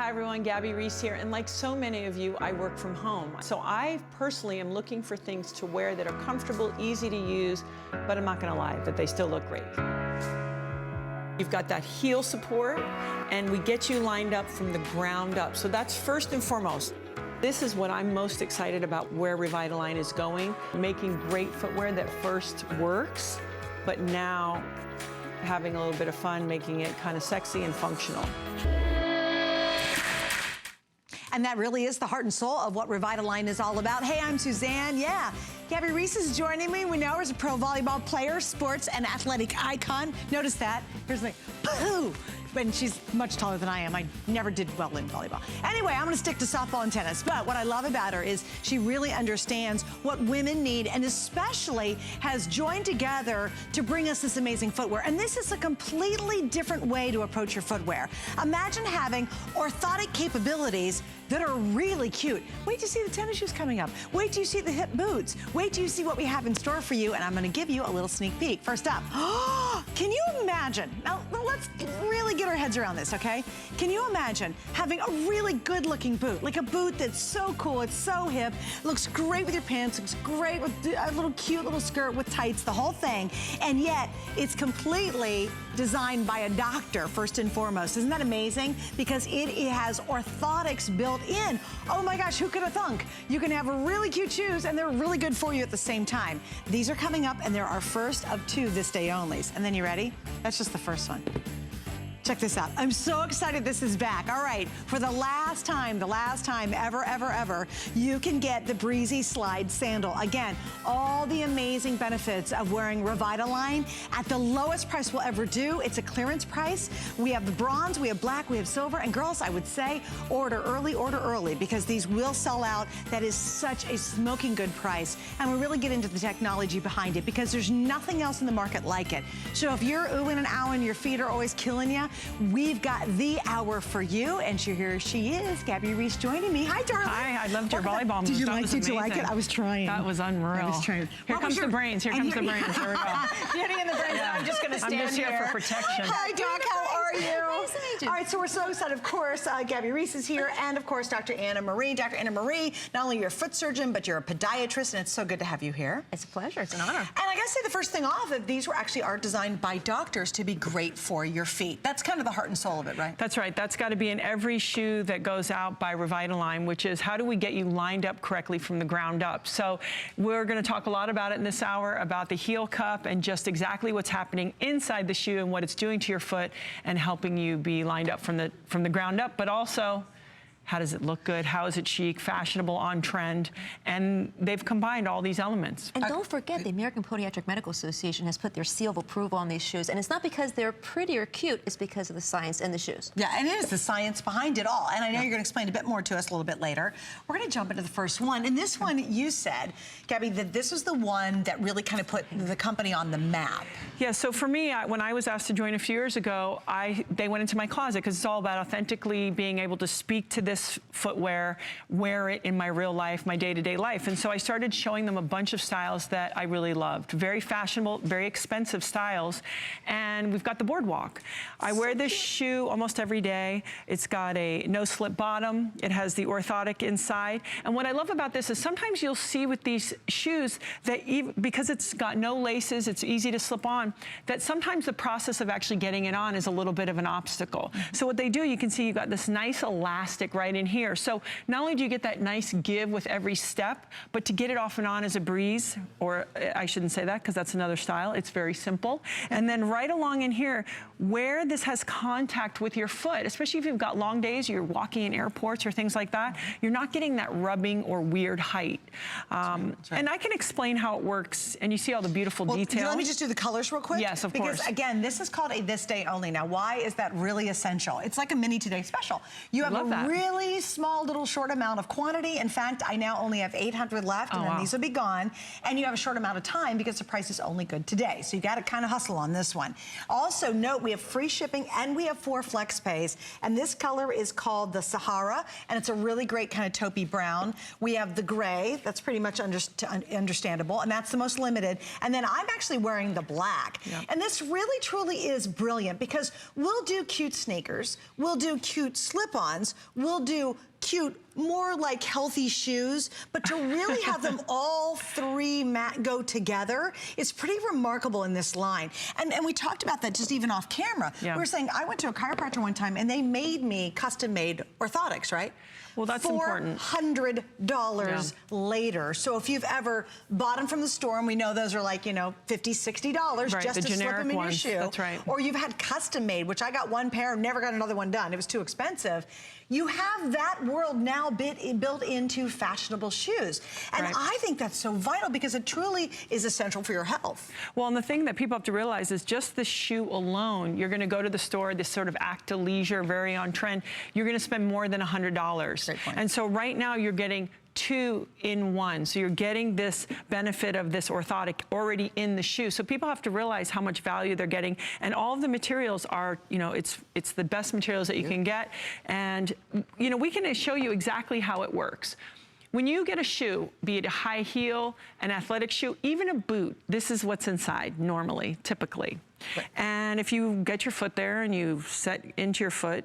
Hi everyone, Gabby Reese here, and like so many of you, I work from home. So I personally am looking for things to wear that are comfortable, easy to use, but I'm not gonna lie, that they still look great. You've got that heel support, and we get you lined up from the ground up. So that's first and foremost. This is what I'm most excited about where Revitalign is going, making great footwear that first works, but now having a little bit of fun, making it kind of sexy and functional. And that really is the heart and soul of what Revitalign is all about. Hey, I'm Suzanne. Yeah, Gabby Reese is joining me. We know her as a pro volleyball player, sports and athletic icon. Notice that. Here's the pooh. And she's much taller than I am. I never did well in volleyball. Anyway, I'm gonna stick to softball and tennis. But what I love about her is she really understands what women need, and especially has joined together to bring us this amazing footwear. And this is a completely different way to approach your footwear. Imagine having orthotic capabilities that are really cute. Wait to see the tennis shoes coming up. Wait till you see the hip boots. Wait till you see what we have in store for you, and I'm gonna give you a little sneak peek. First up, can you imagine? Now, let's really get our heads around this, okay? Can you imagine having a really good looking boot? Like a boot that's so cool, it's so hip, looks great with your pants, looks great with a little cute little skirt with tights, the whole thing, and yet it's completely designed by a doctor, first and foremost. Isn't that amazing? Because it has orthotics built in. Oh my gosh, who could have thunk? You can have really cute shoes and they're really good for you at the same time. These are coming up and there are first of 2 this day onlys. And then you ready? That's just the first one. Check this out. I'm so excited this is back. All right, for the last time ever, you can get the Breezy Slide Sandal. Again, all the amazing benefits of wearing Revitalign at the lowest price we'll ever do. It's a clearance price. We have the bronze, we have black, we have silver, and girls, I would say, order early, because these will sell out. That is such a smoking good price. And we really get into the technology behind it, because there's nothing else in the market like it. So if you're oohing and ahhing, your feet are always killing you, we've got the hour for you, and here she is, Gabby Reese joining me. Hi, darling. Hi, I loved your volleyball move. Did you like it? I was trying. That was unreal. I was trying. Here comes the brains. Here comes the brains. Here we go. Beauty and the brains. Yeah. I'm just going to stand here. I'm just here for protection. Hi, Doc. How are you? Nice to meet you. All right, so we're so excited. Of course, Gabby Reese is here, and of course, Dr. Anna Marie. Dr. Anna Marie, not only you're a foot surgeon, but you're a podiatrist, and it's so good to have you here. It's a pleasure. It's an honor. And I got to say the first thing off, that these were actually are designed by doctors to be great for your feet. That's kind of the heart and soul of it, right? That's right. That's got to be in every shoe that goes out by Revitalign, which is how do we get you lined up correctly from the ground up. So we're going to talk a lot about it in this hour, about the heel cup and just exactly what's happening inside the shoe and what it's doing to your foot and helping you be lined up from the ground up, but also how does it look good? How is it chic, fashionable, on trend? And they've combined all these elements. And don't forget, the American Podiatric Medical Association has put their seal of approval on these shoes. And it's not because they're pretty or cute, it's because of the science in the shoes. Yeah, and it is the science behind it all. And I know you're going to explain a bit more to us a little bit later. We're going to jump into the first one. And this one, you said, Gabby, that this was the one that really kind of put the company on the map. Yeah, so for me, when I was asked to join a few years ago, they went into my closet, because it's all about authentically being able to speak to this footwear, wear it in my real life, my day-to-day life. And so I started showing them a bunch of styles that I really loved. Very fashionable, very expensive styles. And we've got the Boardwalk. I wear this shoe almost every day. It's got a no-slip bottom. It has the orthotic inside. And what I love about this is sometimes you'll see with these shoes that because it's got no laces, it's easy to slip on, that sometimes the process of actually getting it on is a little bit of an obstacle. So what they do, you can see you've got this nice elastic right in here. So not only do you get that nice give with every step, but to get it off and on is a breeze, or I shouldn't say that because that's another style. It's very simple. And then right along in here, where this has contact with your foot, especially if you've got long days, you're walking in airports or things like that, you're not getting that rubbing or weird height. That's right. And I can explain how it works, and you see all the beautiful details. Let me just do the colors real quick. Yes, of course. Because again, this is called a this day only. Now, why is that really essential? It's like a mini today special. You have a really really small little short amount of quantity. In fact, I now only have 800 left, and then these will be gone. And you have a short amount of time because the price is only good today. So you got to kind of hustle on this one. Also note, we have free shipping and we have 4 flex pays. And this color is called the Sahara, and it's a really great kind of taupey brown. We have the gray, that's pretty much understandable, and that's the most limited. And then I'm actually wearing the black. Yep. And this really truly is brilliant because we'll do cute sneakers, we'll do cute slip-ons, we'll do cute, more like healthy shoes, but to really have them all 3 go together is pretty remarkable in this line. And we talked about that just even off camera. Yeah. We were saying, I went to a chiropractor one time and they made me custom-made orthotics, right? Well, that's important. $400 later. So if you've ever bought them from the store, and we know those are like, you know, $50, $60 right, just to slip them in your shoe. That's right. Or you've had custom made, which I got one pair, never got another one done. It was too expensive. You have that world now built into fashionable shoes. And right. I think that's so vital because it truly is essential for your health. Well, and the thing that people have to realize is just the shoe alone, you're gonna go to the store, this sort of athleisure, very on trend, you're gonna spend more than $100. And so right now you're getting 2 in 1. So you're getting this benefit of this orthotic already in the shoe. So people have to realize how much value they're getting. And all of the materials are, you know, it's the best materials that you can get. And, you know, we can show you exactly how it works. When you get a shoe, be it a high heel, an athletic shoe, even a boot, this is what's inside normally, typically. Right. And if you get your foot there and you set into your foot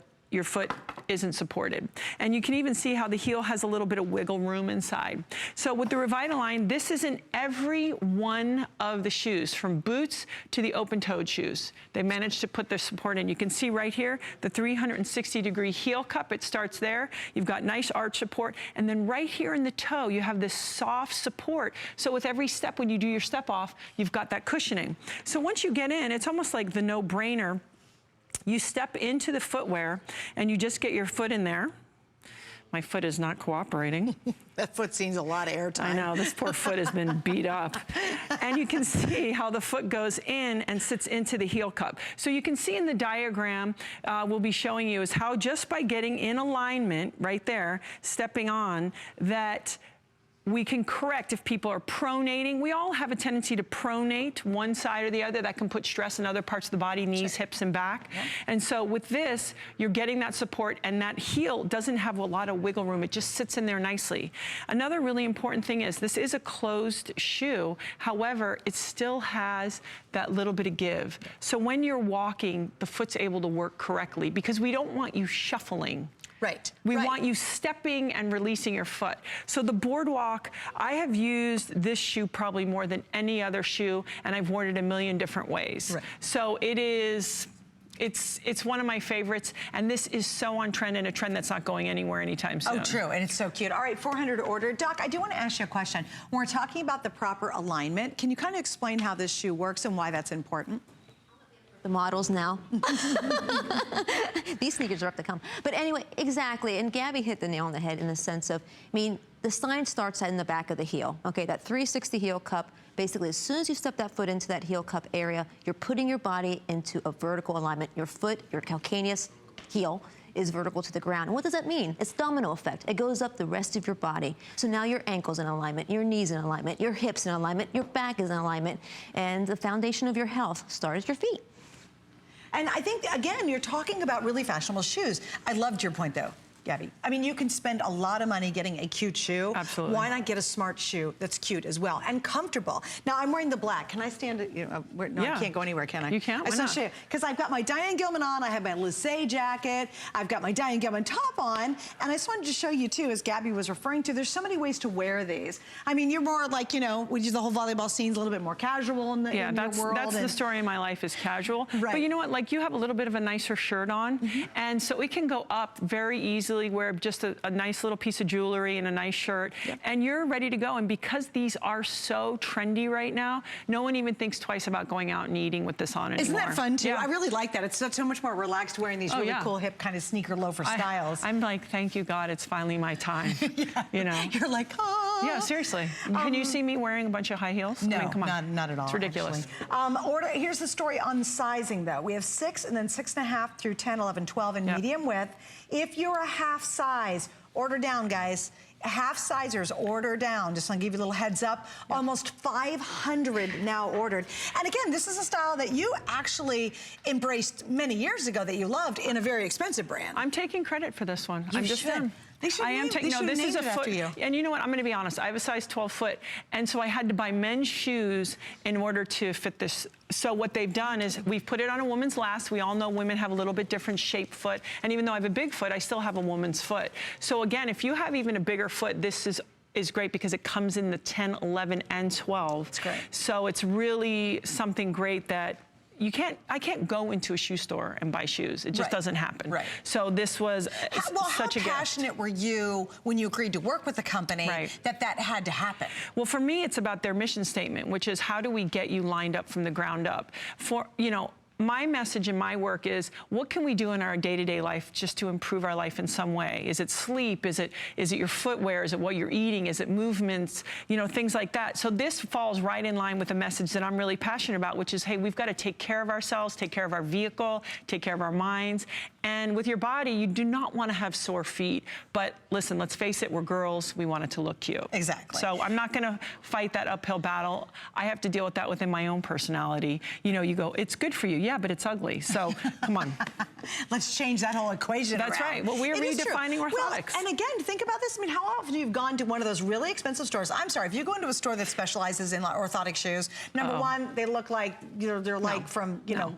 isn't supported. And you can even see how the heel has a little bit of wiggle room inside. So with the Revitalign, this is in every one of the shoes, from boots to the open-toed shoes. They managed to put their support in. You can see right here, the 360-degree heel cup, it starts there. You've got nice arch support. And then right here in the toe, you have this soft support. So with every step, when you do your step off, you've got that cushioning. So once you get in, it's almost like the no-brainer. You step into the footwear and you just get your foot in there. My foot is not cooperating. That foot seems a lot of airtime. I know, this poor foot has been beat up. And you can see how the foot goes in and sits into the heel cup. So you can see in the diagram we'll be showing you is how just by getting in alignment right there, stepping on, that we can correct if people are pronating. We all have a tendency to pronate one side or the other. That can put stress in other parts of the body, knees, hips, and back. Yeah. And so with this, you're getting that support, and that heel doesn't have a lot of wiggle room. It just sits in there nicely. Another really important thing is this is a closed shoe. However, it still has that little bit of give. So when you're walking, the foot's able to work correctly because we don't want you shuffling. Right. We want you stepping and releasing your foot. So the Boardwalk, I have used this shoe probably more than any other shoe, and I've worn it a million different ways. Right. So it is, it's one of my favorites, and this is so on trend, and a trend that's not going anywhere anytime soon. Oh, true, and it's so cute. All right, 400 to order. Doc, I do want to ask you a question. When we're talking about the proper alignment, can you kind of explain how this shoe works and why that's important? The models now. These sneakers are up to come. But anyway, exactly, and Gabby hit the nail on the head in the sense of, I mean, the sign starts in the back of the heel, okay? That 360 heel cup, basically as soon as you step that foot into that heel cup area, you're putting your body into a vertical alignment. Your foot, your calcaneus heel, is vertical to the ground. And what does that mean? It's domino effect. It goes up the rest of your body. So now your ankle's in alignment, your knees in alignment, your hips in alignment, your back is in alignment, and the foundation of your health starts at your feet. And I think, again, you're talking about really fashionable shoes. I loved your point, though, Gabby. I mean, you can spend a lot of money getting a cute shoe. Absolutely. Why not get a smart shoe that's cute as well and comfortable? Now, I'm wearing the black. Can I stand it? You know, no, yeah. I can't go anywhere, can I? You can't? Why not? Because I've got my Diane Gilman on. I have my Lissé jacket. I've got my Diane Gilman top on. And I just wanted to show you, too, as Gabby was referring to, there's so many ways to wear these. I mean, you're more like, you know, we do the whole volleyball scene's a little bit more casual in the world. That's the story of my life is casual. Right. But you know what? Like, you have a little bit of a nicer shirt on. Mm-hmm. And so it can go up very easily where just a nice little piece of jewelry and a nice shirt, and you're ready to go. And because these are so trendy right now, no one even thinks twice about going out and eating with this on anymore. Isn't that fun, too? Yeah. I really like that. It's so much more relaxed wearing these really cool, hip kind of sneaker loafer styles. I'm like, thank you, God, it's finally my time. You know? You're like, oh. Yeah, seriously. Can you see me wearing a bunch of high heels? No, I mean, come on. not at all. It's ridiculous. Here's the story on sizing, though. We have 6 and then 6.5 through 10, 11, 12 in medium width. If you're a half size, order down, guys. Half sizers, order down. Just want to give you a little heads up. Almost 500 now ordered. And again, this is a style that you actually embraced many years ago that you loved in a very expensive brand. I'm taking credit for this one. You should. They should I am taking, no, this is a foot, and you know what, I'm gonna be honest, I have a size 12 foot, and so I had to buy men's shoes in order to fit this. So what they've done is we've put it on a woman's last. We all know women have a little bit different shaped foot, and even though I have a big foot, I still have a woman's foot. So again, if you have even a bigger foot, this is great because it comes in the 10, 11, and 12. It's great. So it's really something great that I can't go into a shoe store and buy shoes. It just doesn't happen. Right. So this was such a gift. How passionate were you when you agreed to work with the company that had to happen? Well, for me, it's about their mission statement, which is how do we get you lined up from the ground up? For, you know, my message in my work is, what can we do in our day-to-day life just to improve our life in some way? Is it sleep? Is it your footwear? Is it what you're eating? Is it movements? You know, things like that. So this falls right in line with a message that I'm really passionate about, which is, hey, we've got to take care of ourselves, take care of our vehicle, take care of our minds. And with your body, you do not want to have sore feet. But listen, let's face it, we're girls. We want it to look cute. Exactly. So I'm not going to fight that uphill battle. I have to deal with that within my own personality. You know, you go, it's good for you. Yeah, but it's ugly. So come on. Let's change that whole equation That's around. right. Well, we're redefining orthotics. Well, and again, think about this. I mean, how often you've gone to one of those really expensive stores? I'm sorry, if you go into a store that specializes in orthotic shoes, number one, they look like, you know, they're like from, you know,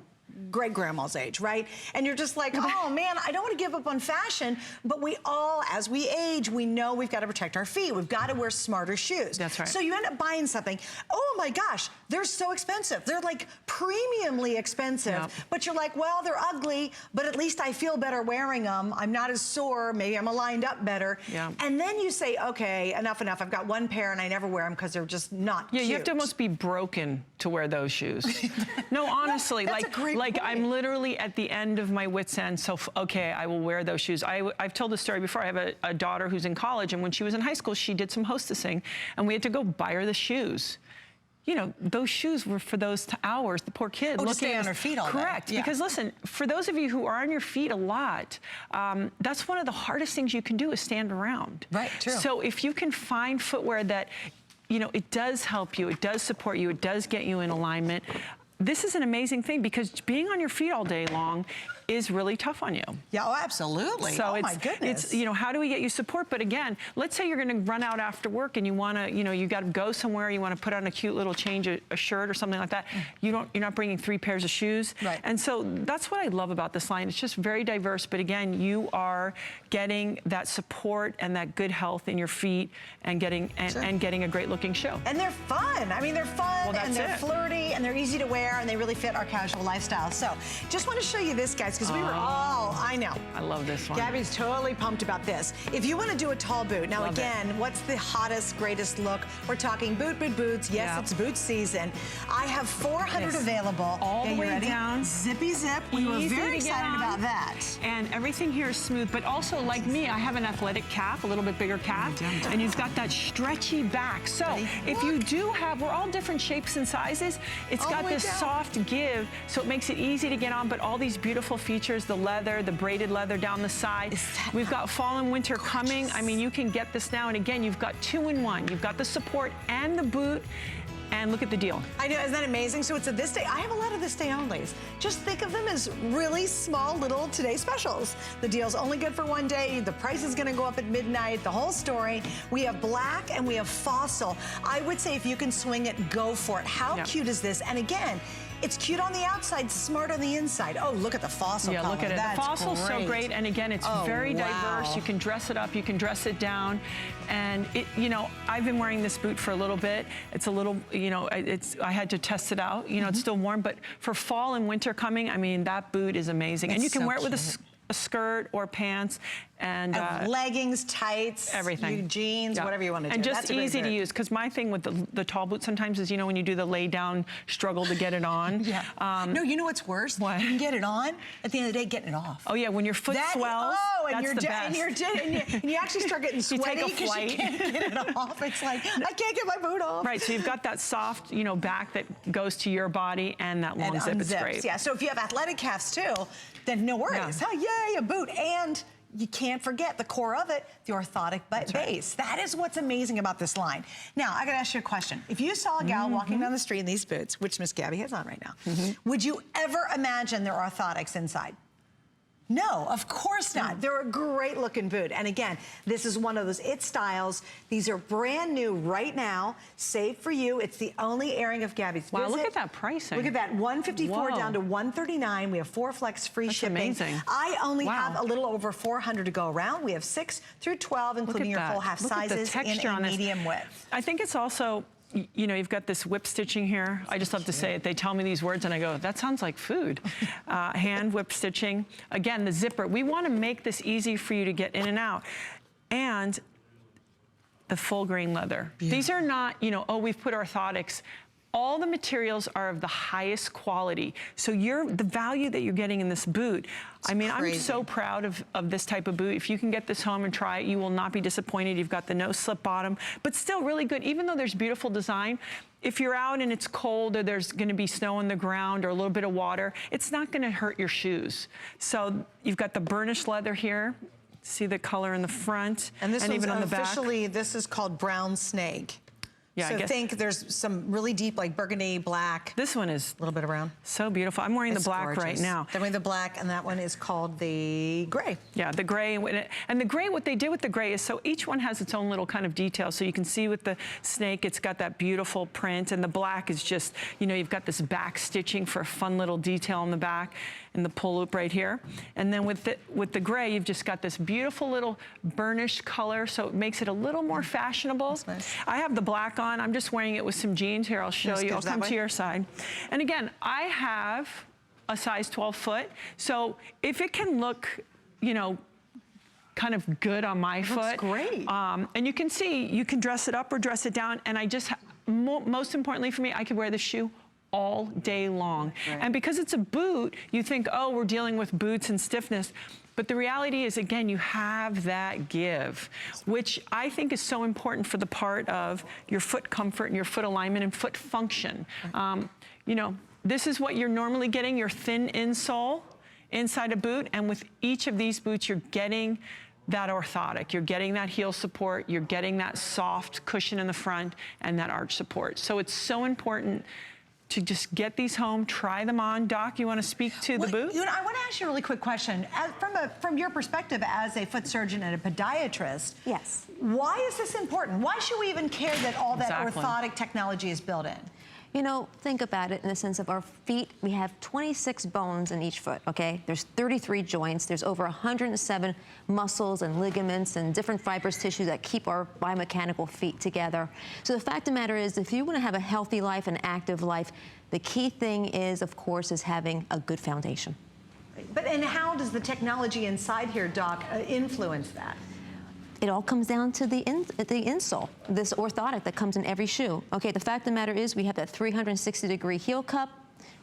great-grandma's age, right? And you're just like, oh man, I don't want to give up on fashion, but we all, as we age, we know we've got to protect our feet. We've got to wear smarter shoes. That's right. So you end up buying something, oh my gosh, they're so expensive. They're like premiumly expensive, but you're like, well, they're ugly, but at least I feel better wearing them. I'm not as sore, maybe I'm aligned up better. And then you say, okay, enough. I've got one pair and I never wear them because they're just not cute. You have to almost be broken to wear those shoes. No, honestly, like I'm literally at the end of my wit's end, so okay, I will wear those shoes. I've told this story before. I have a daughter who's in college, and when she was in high school, she did some hostessing, and we had to go buy her the shoes. You know, those shoes were for those hours, the poor kid. To stay on her feet all day. Correct, because listen, for those of you who are on your feet a lot, that's one of the hardest things you can do is stand around. Right, true. So if you can find footwear that, you know, it does help you, it does support you, it does get you in alignment, this is an amazing thing because being on your feet all day long is really tough on you. Yeah, oh, absolutely. So my goodness. It's, you know, how do we get you support? But again, let's say you're going to run out after work and you want to, you know, you got to go somewhere, you want to put on a cute little change, a shirt or something like that. You're not bringing 3 pairs of shoes. Right. And so that's what I love about this line. It's just very diverse, but again, you are getting that support and that good health in your feet and getting and getting a great looking shoe. And they're fun. I mean, they're fun and they're flirty and they're easy to wear and they really fit our casual lifestyle. So just want to show you this, guys, because we were all, I know. I love this one. Gabby's totally pumped about this. If you want to do a tall boot, now again, what's the hottest, greatest look? We're talking boots. Yes, it's boot season. I have 400 available. All the way down. Zippy zip. We were very excited about that. And everything here is smooth, but also like me, I have an athletic calf, a little bit bigger calf, and you've got that stretchy back. So if you do have, we're all different shapes and sizes, it's got this soft give, so it makes it easy to get on, but all these beautiful features, the leather, the braided leather down the side. We've got fall and winter coming. I mean, you can get this now, and again, you've got 2-in-1. You've got the support and the boot, and look at the deal. I know, isn't that amazing? So it's a this day. I have a lot of this day onlys. Just think of them as really small little today specials. The deal's only good for one day. The price is gonna go up at midnight, the whole story. We have black and we have fossil. I would say if you can swing it, go for it. How cute is this? And again, it's cute on the outside, smart on the inside. Oh, look at the fossil color. Look at it. That's the fossil's so great, and again, it's very diverse. You can dress it up, you can dress it down, and it, you know, I've been wearing this boot for a little bit. It's a little, you know, I had to test it out. You know, it's still warm, but for fall and winter coming, I mean, that boot is amazing, and you can wear it with a a skirt or pants, and leggings, tights, everything, jeans, whatever you want to do. And just easy to use, because my thing with the tall boot sometimes is, you know, when you do the lay down struggle to get it on. No, you know what's worse? What? You can get it on, at the end of the day, getting it off. Oh yeah, when your foot swells, that's the best. And you actually start getting sweaty because you can't get it off. It's like, I can't get my boot off. Right, so you've got that soft, you know, back that goes to your body, and that long zip is great. Yeah, so if you have athletic calves too, then no worries. Oh, yay, a boot. And you can't forget the core of it, the orthotic base. That is what's amazing about this line. Now, I gotta ask you a question. If you saw a gal walking down the street in these boots, which Miss Gabby has on right now, would you ever imagine there are orthotics inside? No, of course not. They're a great looking boot. And again, this is one of those it styles. These are brand new right now, saved for you. It's the only airing of Gabby's visit. Wow, look at that pricing. Look at that, $154 down to $139. We have 4 flex free shipping. Amazing. I only have a little over 400 to go around. We have 6 through 12, including your full half sizes in a medium width. I think it's also, you know, you've got this whip stitching here. I just love to say it. They tell me these words and I go, that sounds like food. Hand whip stitching. Again, the zipper. We want to make this easy for you to get in and out. And the full grain leather. These are not, you know, oh, we've put orthotics. All the materials are of the highest quality. So the value that you're getting in this boot, I mean, I'm so proud of this type of boot. If you can get this home and try it, you will not be disappointed. You've got the no slip bottom, but still really good. Even though there's beautiful design, if you're out and it's cold or there's gonna be snow on the ground or a little bit of water, it's not gonna hurt your shoes. So you've got the burnished leather here. See the color in the front and even on the back. Officially, this is called brown snake. Yeah, so I think there's some really deep, like burgundy, black. This one is a little bit of brown. So beautiful. I'm wearing the black right now. I'm wearing the black, and that one is called the gray. Yeah, the gray. And the gray, what they did with the gray is, so each one has its own little kind of detail. So you can see with the snake, it's got that beautiful print, and the black is just, you know, you've got this back stitching for a fun little detail on the back, and the pull loop right here. And then with the gray, you've just got this beautiful little burnished color, so it makes it a little more fashionable. That's nice. I have the black on. I'm just wearing it with some jeans. Here, I'll show you. I'll come to your side. And again, I have a size 12 foot. So if it can look, you know, kind of good on my foot. Looks great. And you can see, you can dress it up or dress it down. And I just, most importantly for me, I could wear this shoe all day long. Right. And because it's a boot, you think, oh, we're dealing with boots and stiffness. But the reality is, again, you have that give, which I think is so important for the part of your foot comfort and your foot alignment and foot function. You know, this is what you're normally getting, your thin insole inside a boot. And with each of these boots, you're getting that orthotic. You're getting that heel support. You're getting that soft cushion in the front and that arch support. So it's so important to just get these home, try them on. Doc, you want to speak to the boot? You know, I want to ask you a really quick question. From your perspective as a foot surgeon and a podiatrist, yes. Why is this important? Why should we even care that all that orthotic technology is built in? You know, think about it in the sense of our feet. We have 26 bones in each foot, okay? There's 33 joints. There's over 107 muscles and ligaments and different fibrous tissue that keep our biomechanical feet together. So the fact of the matter is, if you want to have a healthy life, an active life, the key thing is, of course, is having a good foundation. And how does the technology inside here, Doc, influence that? It all comes down to the insole, this orthotic that comes in every shoe. Okay, the fact of the matter is we have that 360-degree heel cup,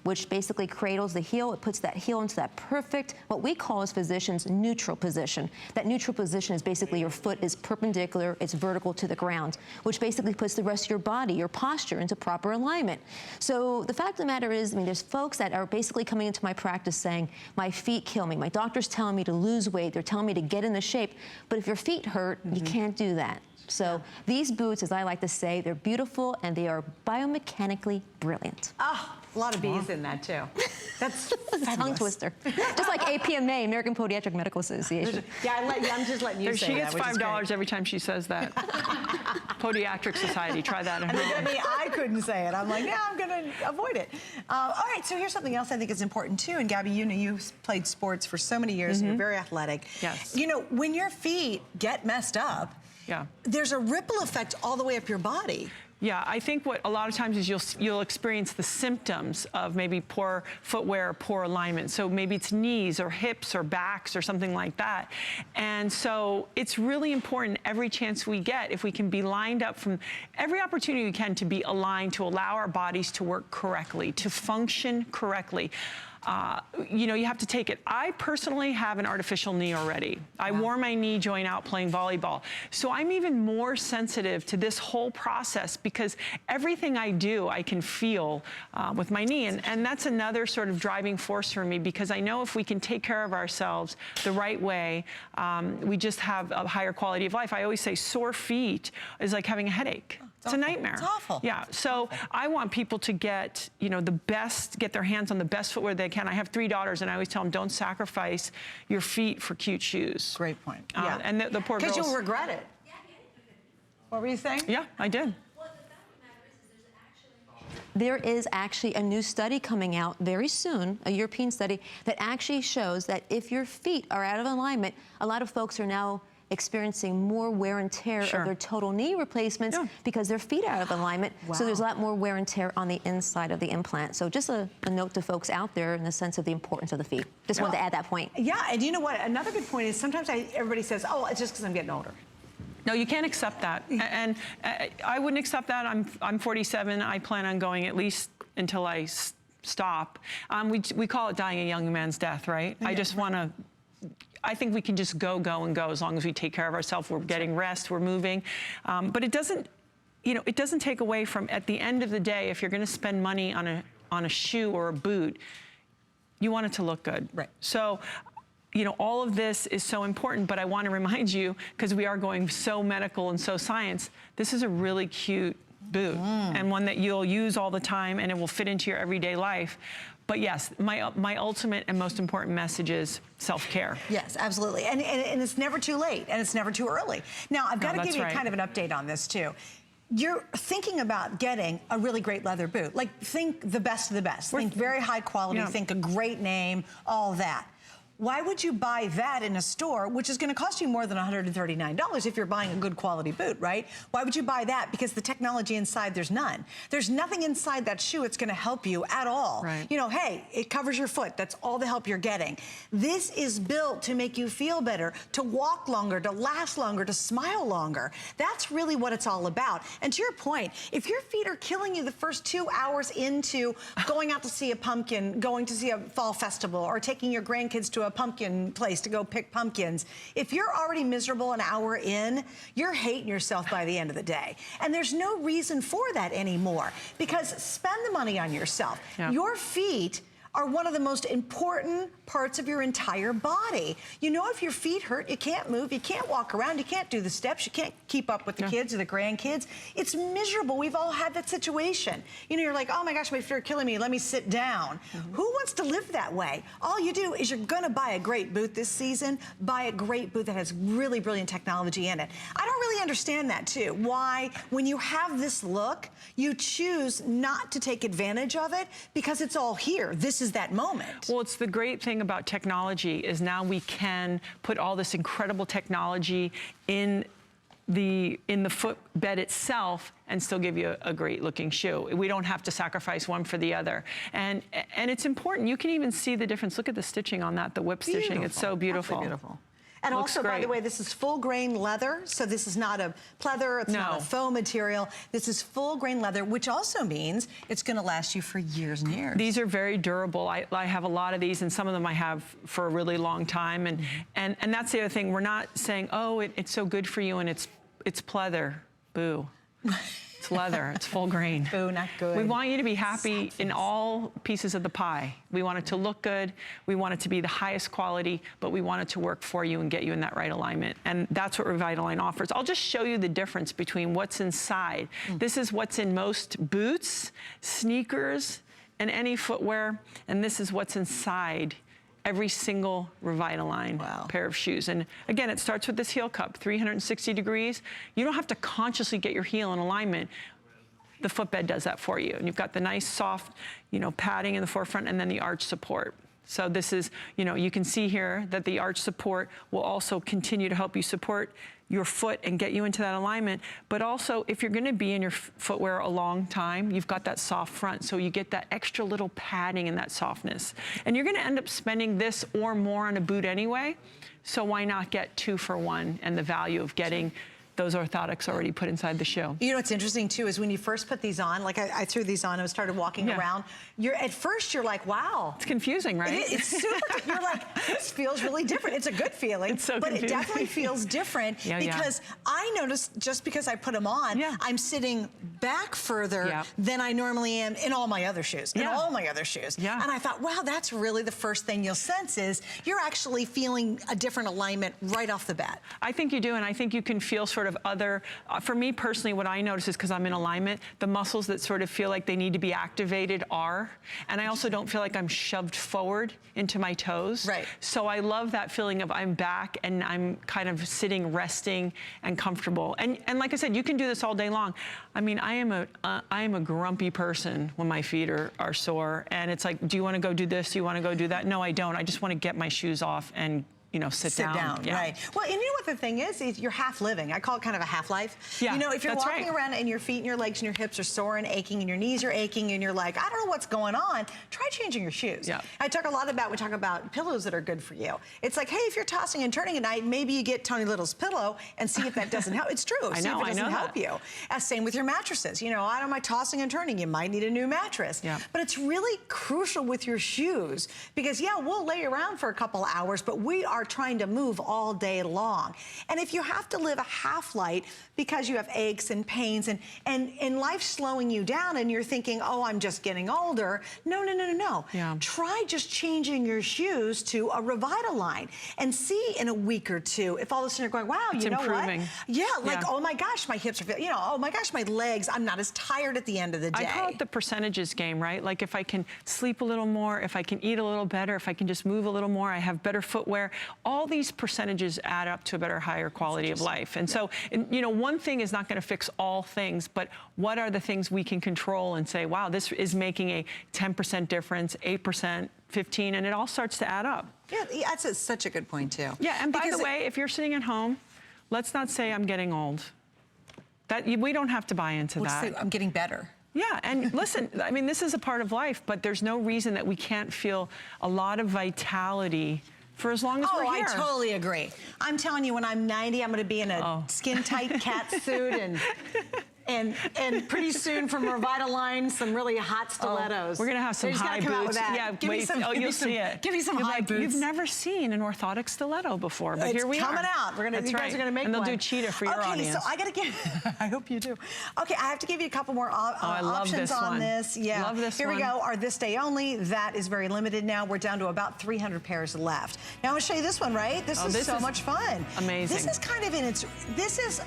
which basically cradles the heel. It puts that heel into that perfect, what we call as physicians, neutral position. That neutral position is basically your foot is perpendicular, it's vertical to the ground, which basically puts the rest of your body, your posture, into proper alignment. So the fact of the matter is, I mean, there's folks that are basically coming into my practice saying, my feet kill me. My doctor's telling me to lose weight. They're telling me to get into shape. But if your feet hurt, you can't do that. So these boots, as I like to say, they're beautiful and they are biomechanically brilliant. Oh, a lot of bees in that too. That's a tongue twister. Just like APMA, American Podiatric Medical Association. Yeah, I'm just letting you say she gets $5 every time she says that. Podiatric Society, try that at home. I mean, I couldn't say it. I'm like, yeah, I'm gonna avoid it. All right, so here's something else I think is important too. And Gabby, you know, you've played sports for so many years and you're very athletic. Yes. You know, when your feet get messed up, there's a ripple effect all the way up your body. Yeah, I think what a lot of times is you'll experience the symptoms of maybe poor footwear, poor alignment. So maybe it's knees or hips or backs or something like that. And so it's really important every chance we get, if we can be lined up from every opportunity we can to be aligned, to allow our bodies to work correctly, to function correctly. You know, you have to take it. I personally have an artificial knee already. I wore my knee joint out playing volleyball. So I'm even more sensitive to this whole process because everything I do, I can feel with my knee. And that's another sort of driving force for me, because I know if we can take care of ourselves the right way, we just have a higher quality of life. I always say sore feet is like having a headache. It's a nightmare. It's awful. Yeah, so I want people to get, you know, get their hands on the best footwear they can. I have 3 daughters, and I always tell them, don't sacrifice your feet for cute shoes. Great point. Yeah. And the poor girls. Because you'll regret it. What were you saying? Yeah, I did. There is actually a new study coming out very soon, a European study, that actually shows that if your feet are out of alignment, a lot of folks are now experiencing more wear and tear of their total knee replacements because their feet are out of alignment. So there's a lot more wear and tear on the inside of the implant. So just a note to folks out there in the sense of the importance of the feet. Just wanted to add that point. Yeah, and you know what? Another good point is sometimes everybody says, oh, it's just because I'm getting older. No, you can't accept that. And I wouldn't accept that. I'm 47. I plan on going at least until I stop. We call it dying a young man's death, right? I just want to... I think we can just go as long as we take care of ourselves. We're getting rest, we're moving. But it doesn't, you know, it doesn't take away from, at the end of the day, if you're going to spend money on a shoe or a boot, you want it to look good. Right. So, you know, all of this is so important, but I want to remind you, because we are going so medical and so science, this is a really cute boot and one that you'll use all the time, and it will fit into your everyday life. But yes, my ultimate and most important message is self-care. Yes, absolutely. And it's never too late, and it's never too early. Now, I've got to give you kind of an update on this, too. You're thinking about getting a really great leather boot. Like, think the best of the best. Think very high quality, think a great name, all that. Why would you buy that in a store, which is going to cost you more than $139 if you're buying a good quality boot, right? Why would you buy that? Because the technology inside, there's none. There's nothing inside that shoe that's going to help you at all. Right. You know, hey, it covers your foot. That's all the help you're getting. This is built to make you feel better, to walk longer, to last longer, to smile longer. That's really what it's all about. And to your point, if your feet are killing you the first 2 hours into going out to see a pumpkin, going to see a fall festival, or taking your grandkids to a pumpkin place to go pick pumpkins, if you're already miserable an hour in, you're hating yourself by the end of the day. And there's no reason for that anymore, because spend the money on yourself. Your feet are one of the most important parts of your entire body. You know, if your feet hurt, you can't move, you can't walk around, you can't do the steps, you can't keep up with the kids or the grandkids. It's miserable. We've all had that situation. You know, you're like, oh my gosh, my feet are killing me, let me sit down. Who wants to live that way? All you do is you're gonna buy a great boot this season, buy a great boot that has really brilliant technology in it. I don't really understand that too. Why, when you have this look, you choose not to take advantage of it because it's all here. This is that moment. Well, it's the great thing about technology is now we can put all this incredible technology in the footbed itself and still give you a great looking shoe. We don't have to sacrifice one for the other. And it's important. You can even see the difference. Look at the stitching on that, the whip stitching. It's so beautiful. Absolutely beautiful. And also, by the way, this is full grain leather, so this is not a pleather, it's not a faux material. This is full grain leather, which also means it's going to last you for years and years. These are very durable. I have a lot of these, and some of them I have for a really long time. And that's the other thing. We're not saying, oh, it's so good for you, and it's pleather. Boo. It's leather. It's full grain. Boo, not good. We want you to be happy in all pieces of the pie. We want it to look good. We want it to be the highest quality, but we want it to work for you and get you in that right alignment. And that's what Revitalign offers. I'll just show you the difference between what's inside. This is what's in most boots, sneakers, and any footwear. And this is what's inside every single Revitalign pair of shoes. And again, it starts with this heel cup, 360 degrees. You don't have to consciously get your heel in alignment. The footbed does that for you. And you've got the nice soft, you know, padding in the forefront and then the arch support. So this is, you know, you can see here that the arch support will also continue to help you support your foot and get you into that alignment. But also, if you're gonna be in your footwear a long time, you've got that soft front, so you get that extra little padding and that softness. And you're gonna end up spending this or more on a boot anyway, so why not get 2 for 1 and the value of getting those orthotics already put inside the shoe. You know what's interesting too is when you first put these on, like I threw these on and started walking around, at first you're like, wow. It's confusing, right? It's super, you're like, this feels really different. It's a good feeling, it's so but confusing. It definitely feels different because I noticed just because I put them on, I'm sitting back further than I normally am in all my other shoes, And I thought, wow, that's really the first thing you'll sense is you're actually feeling a different alignment right off the bat. I think you do, and I think you can feel sort of other, for me personally, what I notice is because I'm in alignment, the muscles that sort of feel like they need to be activated are, and I also don't feel like I'm shoved forward into my toes. Right. So I love that feeling of I'm back and I'm kind of sitting, resting, and comfortable. And like I said, you can do this all day long. I mean, I am a grumpy person when my feet are sore, and it's like, do you want to go do this? Do you want to go do that? No, I don't. I just want to get my shoes off and, you know, sit down. Right. Well, and you know what the thing is you're half living. I call it kind of a half-life. Yeah, you know, if you're walking around and your feet and your legs and your hips are sore and aching and your knees are aching and you're like, I don't know what's going on, try changing your shoes. Yeah. We talk about pillows that are good for you. It's like, hey, if you're tossing and turning at night, maybe you get Tony Little's pillow and see if that doesn't help. It's true. See if it doesn't help you. Same with your mattresses. You know, I don't mind tossing and turning. You might need a new mattress. Yeah. But it's really crucial with your shoes because, yeah, we'll lay around for a couple hours, but we are trying to move all day long. And if you have to live a half-light because you have aches and pains and life's slowing you down and you're thinking, oh, I'm just getting older. No. Yeah. Try just changing your shoes to a Revitalign and see in a week or two if all of a sudden you're going, wow, it's you know improving. What? Yeah, like, oh my gosh, my hips are feeling, you know, oh my gosh, my legs, I'm not as tired at the end of the day. I call it the percentages game, right? Like if I can sleep a little more, if I can eat a little better, if I can just move a little more, I have better footwear, all these percentages add up to a better, higher quality of life. And so, you know, one thing is not going to fix all things, but what are the things we can control and say, wow, this is making a 10% difference, 8%, 15%, and it all starts to add up. Yeah, that's such a good point, too. Yeah, and by the way, if you're sitting at home, let's not say I'm getting old. We don't have to buy into that. Say, I'm getting better. Yeah, and listen, I mean, this is a part of life, but there's no reason that we can't feel a lot of vitality for as long as we're here. I totally agree. I'm telling you, when I'm 90, I'm going to be in a skin-tight cat suit and pretty soon from Revitalign, some really hot stilettos. We're going to have some high boots. Yeah, you'll see it. Give me some high boots. You've never seen an orthotic stiletto before, but here we are. It's coming out. You guys are going to make one. And they'll do cheetah for your audience. Okay, so I got to give, I hope you do. Okay, I have to give you a couple more options on this. Yeah. Love this one. Here we go. Our this day only. That is very limited now. We're down to about 300 pairs left. Now I'm going to show you this one, right? This is so much fun. Amazing. This is kind of this is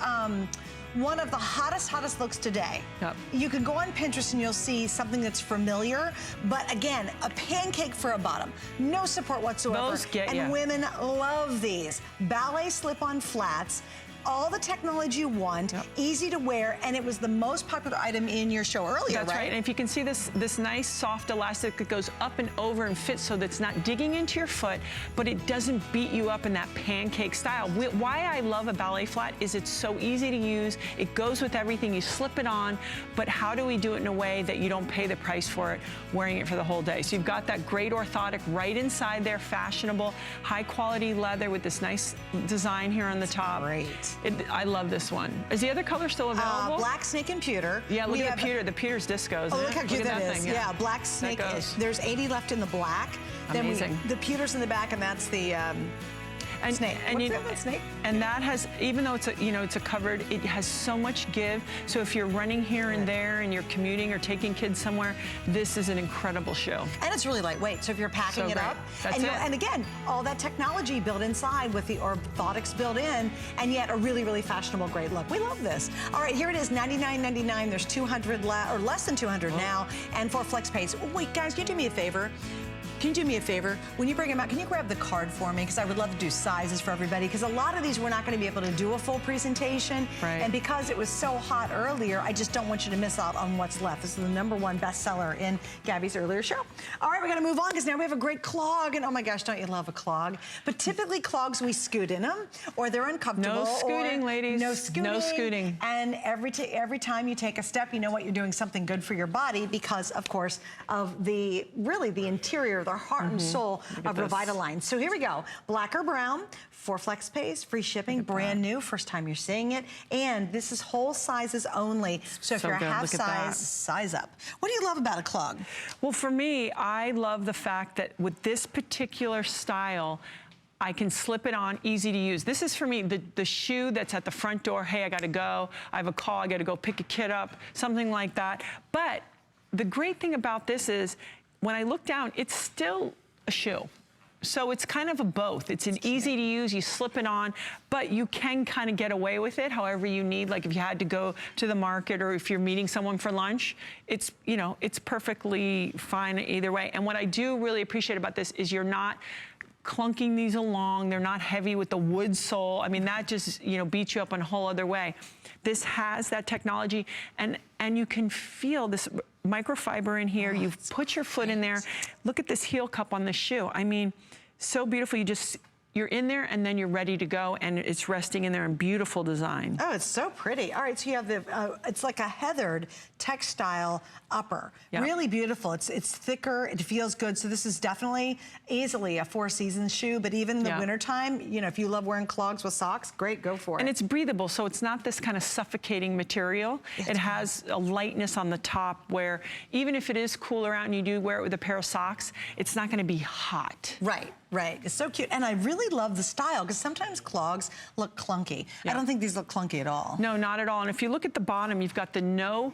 one of the hottest looks today. Yep. You can go on Pinterest and you'll see something that's familiar, but again, a pancake for a bottom. No support whatsoever. Those get and women love these. Ballet slip-on flats. All the technology you want, easy to wear, and it was the most popular item in your show earlier, That's right. And if you can see this nice soft elastic that goes up and over and fits so that's not digging into your foot, but it doesn't beat you up in that pancake style. Why I love a ballet flat is it's so easy to use. It goes with everything. You slip it on, but how do we do it in a way that you don't pay the price for it wearing it for the whole day? So you've got that great orthotic right inside there, fashionable, high quality leather with this nice design here on the top. Great. I love this one. Is the other color still available? Black snake and pewter. Yeah, look at the pewter. The pewter's disco, isn't it? Look how cute that is. Thing. Yeah, black snake. There's 80 left in the black. Amazing. Then the pewter's in the back, and that's the snake. Snake? And that has, even though it's a covered, it has so much give. So if you're running here and there and you're commuting or taking kids somewhere, this is an incredible show. And it's really lightweight. So if you're packing it up, and again, all that technology built inside with the orthotics built in, and yet a really, really fashionable, great look. We love this. All right, here it is, $99.99. There's 200 or less than 200 now, and for flex pays. Wait, guys, can you do me a favor? Can you do me a favor? When you bring them out, can you grab the card for me? Because I would love to do sizes for everybody. Because a lot of these, we're not going to be able to do a full presentation. Right. And because it was so hot earlier, I just don't want you to miss out on what's left. This is the #1 bestseller in Gabby's earlier show. All right, we're going to move on because now we have a great clog. And oh my gosh, don't you love a clog? But typically clogs, we scoot in them or they're uncomfortable. No scooting, ladies. No scooting. No scooting. And every time you take a step, you know what, you're doing something good for your body because, of course, of the interior, the heart and soul of Revitalign. So here we go. Black or brown, 4 flex pays, free shipping, brand new, first time you're seeing it. And this is whole sizes only. So if So you're a good. half Look at size, that. size up. What do you love about a clog? Well, for me, I love the fact that with this particular style, I can slip it on, easy to use. This is for me, the shoe that's at the front door. Hey, I gotta go. I have a call, I gotta go pick a kid up, something like that. But the great thing about this is, when I look down, it's still a shoe. So it's kind of a both. It's an easy to use, you slip it on, but you can kind of get away with it however you need. Like if you had to go to the market or if you're meeting someone for lunch, it's, you know, it's perfectly fine either way. And what I do really appreciate about this is you're not clunking these along. They're not heavy with the wood sole. I mean, that just, you know, beats you up in a whole other way. This has that technology and you can feel this microfiber in here. You've put your foot in there. Look at this heel cup on the shoe. I mean, so beautiful. You're in there and then you're ready to go and it's resting in there in beautiful design. Oh, it's so pretty. All right, so you have the, it's like a heathered textile upper. Yep. Really beautiful. It's thicker, it feels good. So this is definitely easily a 4-season shoe, but even in the wintertime, you know, if you love wearing clogs with socks, great, go for it. And it's breathable, so it's not this kind of suffocating material. It has a lightness on the top where even if it is cooler out and you do wear it with a pair of socks, it's not gonna be hot. Right. Right, it's so cute. And I really love the style because sometimes clogs look clunky. I don't think these look clunky at all. No, not at all. And if you look at the bottom, you've got the no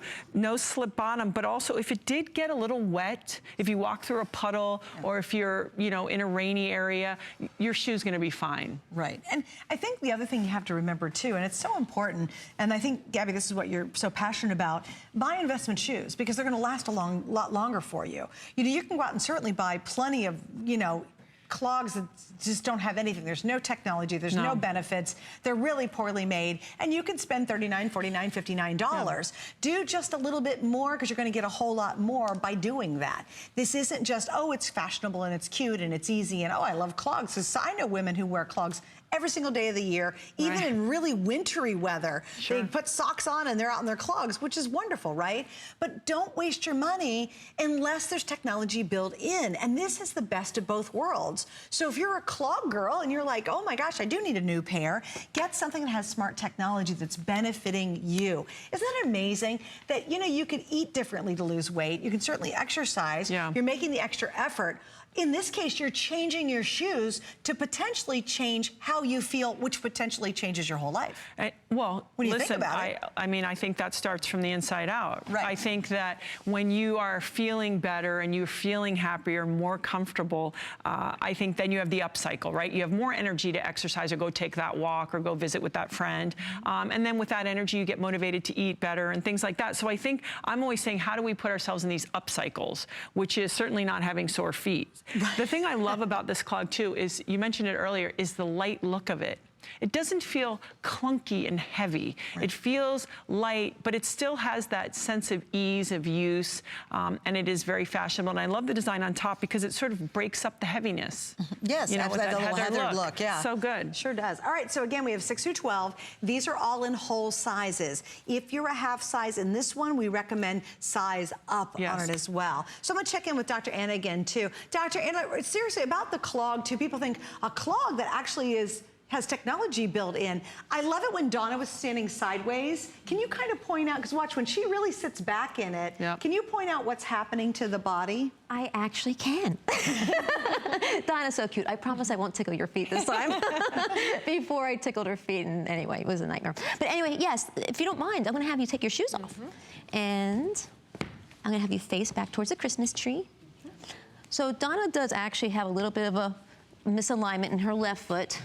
slip bottom, but also if it did get a little wet, if you walk through a puddle or if you're, you know, in a rainy area, your shoe's gonna be fine. Right, and I think the other thing you have to remember too, and it's so important, and I think, Gabby, this is what you're so passionate about, buy investment shoes because they're gonna last a lot longer for you. You know, you can go out and certainly buy plenty of, you know, clogs that just don't have anything. There's no technology, there's no benefits. They're really poorly made. And you can spend $39, $49, $59. Do just a little bit more because you're gonna get a whole lot more by doing that. This isn't just, oh, it's fashionable and it's cute and it's easy and oh, I love clogs. So I know women who wear clogs every single day of the year, even in really wintry weather. They put socks on and they're out in their clogs, which is wonderful, right? But don't waste your money unless there's technology built in. And this is the best of both worlds. So if you're a clog girl and you're like, oh my gosh, I do need a new pair, get something that has smart technology that's benefiting you. Isn't that amazing? That, you know, you can eat differently to lose weight. You can certainly exercise. You're making the extra effort. In this case, you're changing your shoes to potentially change how you feel, which potentially changes your whole life. Well, what do you listen, think about it? I mean, I think that starts from the inside out. Right. I think that when you are feeling better and you're feeling happier, more comfortable, I think then you have the upcycle, right? You have more energy to exercise or go take that walk or go visit with that friend. And then with that energy, you get motivated to eat better and things like that. So I think I'm always saying, how do we put ourselves in these upcycles, which is certainly not having sore feet. Right. The thing I love about this clog too is, you mentioned it earlier, is the light look of it. It doesn't feel clunky and heavy. Right. It feels light, but it still has that sense of ease of use, and it is very fashionable. And I love the design on top because it sort of breaks up the heaviness. Yes, you know, with that heathered look. Yeah. So good. Sure does. All right, so again, we have 6 through 12. These are all in whole sizes. If you're a half size in this one, we recommend size up on it as well. So I'm gonna check in with Dr. Anna again too. Dr. Anna, seriously, about the clog too, people think a clog that actually has technology built in. I love it when Donna was standing sideways. Can you kind of point out, because watch, when she really sits back in it, can you point out what's happening to the body? I actually can. Donna's so cute. I promise I won't tickle your feet this time. Before I tickled her feet, and anyway, it was a nightmare. But anyway, yes, if you don't mind, I'm gonna have you take your shoes off. And I'm gonna have you face back towards the Christmas tree. So Donna does actually have a little bit of a misalignment in her left foot.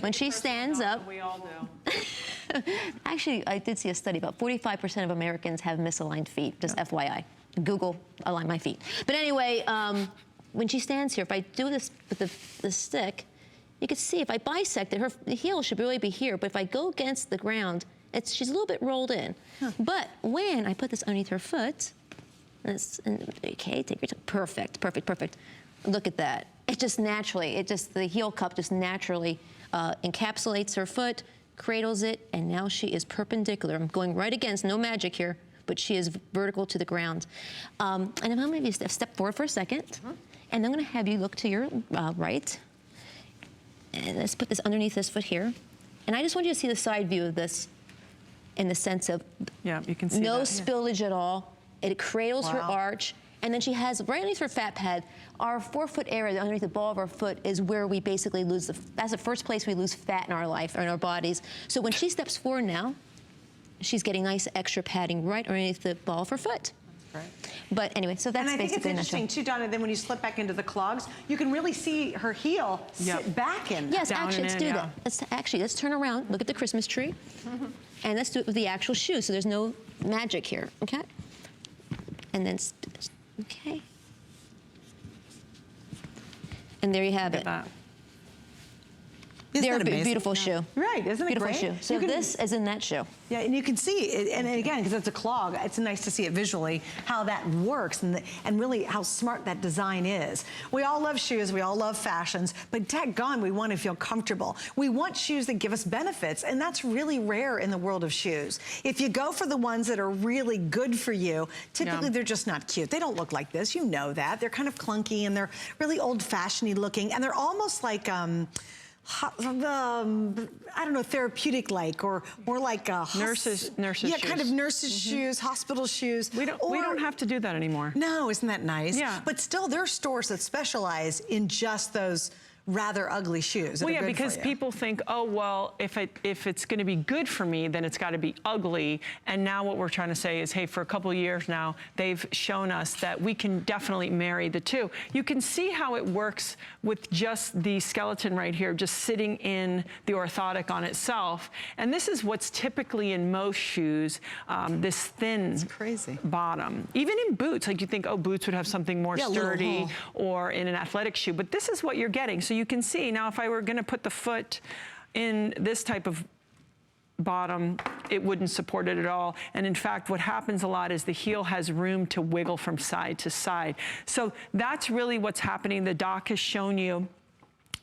When she stands up, we all do. Actually, I did see a study, about 45% of Americans have misaligned feet, just FYI. Google, align my feet. But anyway, when she stands here, if I do this with the stick, you can see if I bisect it, the heel should really be here, but if I go against the ground, she's a little bit rolled in. Huh. But when I put this underneath her foot, okay, take your time. Perfect, perfect, perfect. Look at that. It just naturally, the heel cup just naturally encapsulates her foot, cradles it, and now she is perpendicular. I'm going right against, no magic here, but she is vertical to the ground. And I'm gonna maybe step forward for a second, and I'm gonna have you look to your right. And let's put this underneath this foot here. And I just want you to see the side view of this in the sense of you can see no that. spillage at all. It cradles her arch. And then she has, right underneath her fat pad, our forefoot area underneath the ball of our foot is where we basically lose that's the first place we lose fat in our life, or in our bodies. So when she steps forward now, she's getting nice extra padding right underneath the ball of her foot. Right. but anyway, so that's basically. And I think it's interesting too, Donna, then when you slip back into the clogs, you can really see her heel sit back in. Yes, actually, let's do that. Let's turn around, look at the Christmas tree, and let's do it with the actual shoe, so there's no magic here, okay? And then, okay. And there you have it. They're a beautiful shoe. Right, isn't it beautiful great? Shoe. So this is in that shoe. Yeah, and you can see it, and again, because it's a clog, it's nice to see it visually, how that works, and really how smart that design is. We all love shoes, we all love fashions, but daggone, we want to feel comfortable. We want shoes that give us benefits, and that's really rare in the world of shoes. If you go for the ones that are really good for you, typically they're just not cute. They don't look like this, you know that. They're kind of clunky, and they're really old-fashioned-y looking, and they're almost like, I don't know, therapeutic-like, or more like nurses shoes. Kind of nurses' shoes, hospital shoes. We don't have to do that anymore. No, isn't that nice? Yeah. But still, there are stores that specialize in just those rather ugly shoes. Well, yeah, because people think, oh, well, if it's going to be good for me, then it's got to be ugly. And now what we're trying to say is, hey, for a couple of years now, they've shown us that we can definitely marry the two. You can see how it works with just the skeleton right here, just sitting in the orthotic on itself. And this is what's typically in most shoes, this thin bottom. Even in boots, like you think, oh, boots would have something more sturdy, or in an athletic shoe. But this is what you're getting. So you can see, now if I were gonna put the foot in this type of bottom, it wouldn't support it at all. And in fact, what happens a lot is the heel has room to wiggle from side to side. So that's really what's happening. The doc has shown you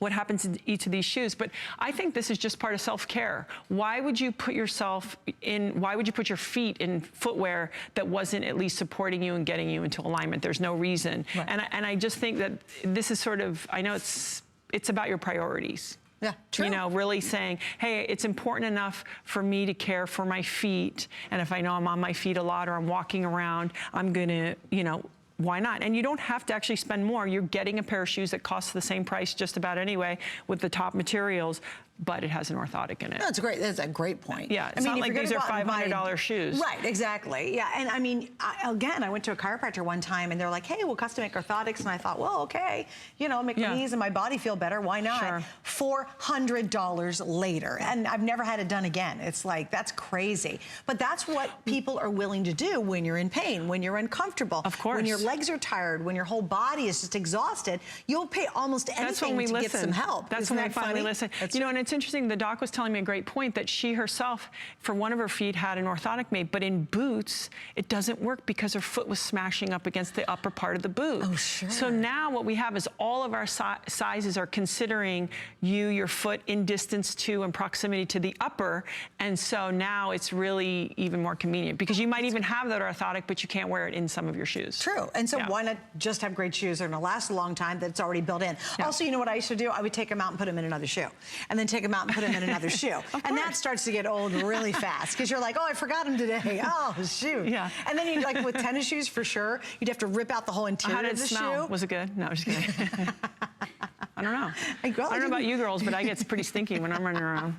what happens in each of these shoes, but I think this is just part of self-care. Why would you put why would you put your feet in footwear that wasn't at least supporting you and getting you into alignment? There's no reason. Right. And I just think that this is sort of, I know it's about your priorities. Yeah, true. You know, really saying, hey, it's important enough for me to care for my feet, and if I know I'm on my feet a lot or I'm walking around, I'm gonna, you know, why not? And you don't have to actually spend more. You're getting a pair of shoes that costs the same price just about anyway with the top materials, but it has an orthotic in it. That's a great point. Yeah, it's not like these are $500 shoes. Right, exactly. Yeah, and I mean, again, I went to a chiropractor one time, and they're like, hey, we'll custom make orthotics, and I thought, well, okay, you know, make my knees and my body feel better, why not? Sure. $400 later, and I've never had it done again. It's like, that's crazy. But that's what people are willing to do when you're in pain, when you're uncomfortable. Of course. When your legs are tired, when your whole body is just exhausted, you'll pay almost anything to get some help. That's when we finally listen. You know, and it's interesting, the doc was telling me a great point that she herself, for one of her feet, had an orthotic made, but in boots, it doesn't work because her foot was smashing up against the upper part of the boot. Oh, sure. So now what we have is all of our sizes are considering your foot in distance to and proximity to the upper, and so now it's really even more convenient because you might even have that orthotic, but you can't wear it in some of your shoes. True, and so why not just have great shoes that are gonna last a long time that's already built in? Also, you know what I used to do? I would take them out and put them in another shoe, and then take them out and put them in another shoe. And that starts to get old really fast because you're like, oh, I forgot them today. Oh, shoot. Yeah. And then you like with tennis shoes for sure, you'd have to rip out the whole interior of the shoe. Was it good? No, I'm just kidding. don't know. I don't know about you girls, but I get pretty stinky when I'm running around.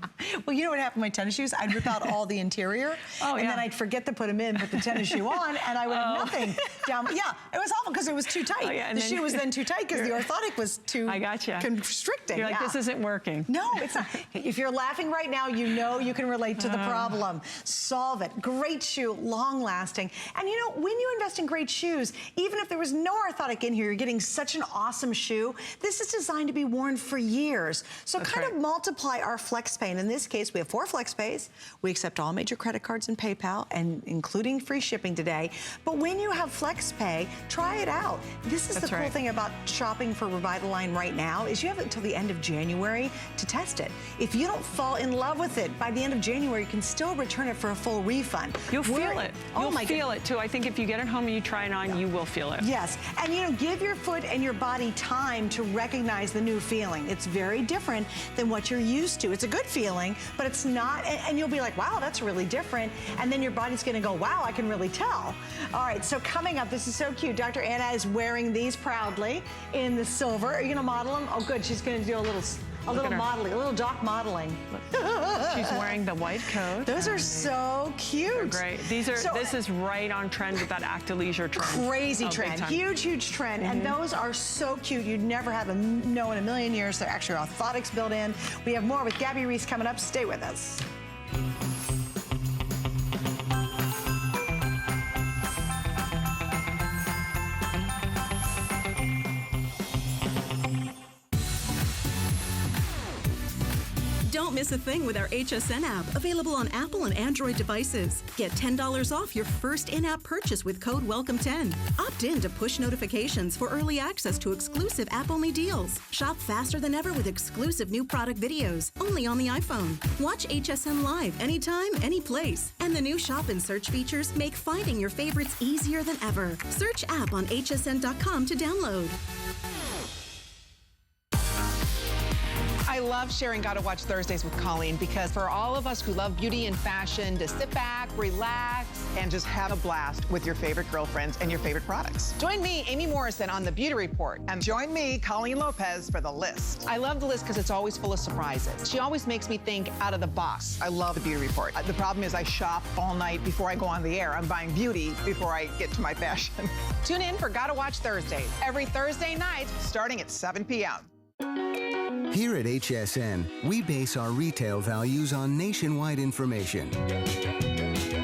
Well, you know what happened with my tennis shoes? I'd rip out all the interior, and then I'd forget to put them in, put the tennis shoe on, and I would have nothing down. Yeah, it was awful because it was too tight. The shoe was then too tight because the orthotic was too constricting. You're like, this isn't working. No, it's not. If you're laughing right now, you know you can relate to the problem. Solve it. Great shoe, long lasting. And you know, when you invest in great shoes, even if there was no orthotic in here, you're getting such an awesome shoe. This is designed to be worn for years. So kind of multiply our flex pay. And in this case, we have 4 flex pays. We accept all major credit cards and PayPal, and including free shipping today. But when you have flex pay, try it out. This is the cool thing about shopping for Revitalign right now is you have until the end of January to test it. If you don't fall in love with it, by the end of January, you can still return it for a full refund. You'll feel it. You'll feel it too. I think if you get it home and you try it on, you will feel it. Yes, and you know, give your foot and your body time to recognize the new feeling. It's very different than what you're used to. It's a good feeling, but it's not, and you'll be like, wow, that's really different. And then your body's gonna go, wow, I can really tell. All right, so coming up, this is so cute. Dr. Anna is wearing these proudly in the silver. Are you gonna model them? Oh, good, she's gonna do a little modeling, a little doc modeling. She's wearing the white coat. Those are so cute. They're great. This is right on trend with that athleisure trend. Crazy trend, huge trend. And those are so cute. You'd never have known in a million years. They're actually orthotics built in. We have more with Gabby Reese coming up. Stay with us. Don't miss a thing with our HSN app, available on Apple and Android devices. Get $10 off your first in-app purchase with code WELCOME10. Opt in to push notifications for early access to exclusive app-only deals. Shop faster than ever with exclusive new product videos, only on the iPhone. Watch HSN Live anytime, any place. And the new shop and search features make finding your favorites easier than ever. Search app on hsn.com to download. I love sharing Gotta Watch Thursdays with Colleen because for all of us who love beauty and fashion, to sit back, relax, and just have a blast with your favorite girlfriends and your favorite products. Join me, Amy Morrison, on The Beauty Report. And join me, Colleen Lopez, for The List. I love The List because it's always full of surprises. She always makes me think out of the box. I love The Beauty Report. The problem is I shop all night before I go on the air. I'm buying beauty before I get to my fashion. Tune in for Gotta Watch Thursdays every Thursday night starting at 7 p.m. Here at HSN, we base our retail values on nationwide information.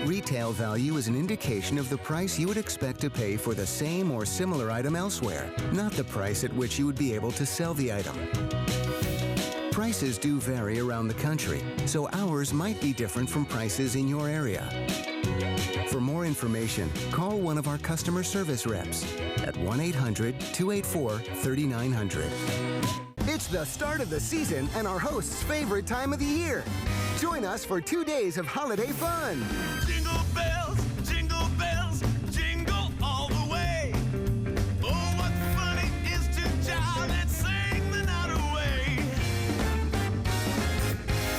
Retail value is an indication of the price you would expect to pay for the same or similar item elsewhere, not the price at which you would be able to sell the item. Prices do vary around the country, so ours might be different from prices in your area. For more information, call one of our customer service reps at 1-800-284-3900. It's the start of the season and our host's favorite time of the year. Join us for 2 days of holiday fun. Jingle bells, jingle all the way. Oh, what fun it is to jive and sing the night away.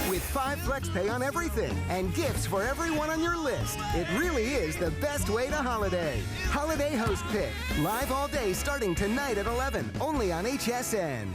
With 5 flex pay on everything and gifts for everyone on your list, it really is the best way to holiday. Holiday Host Pick, live all day starting tonight at 11, only on HSN.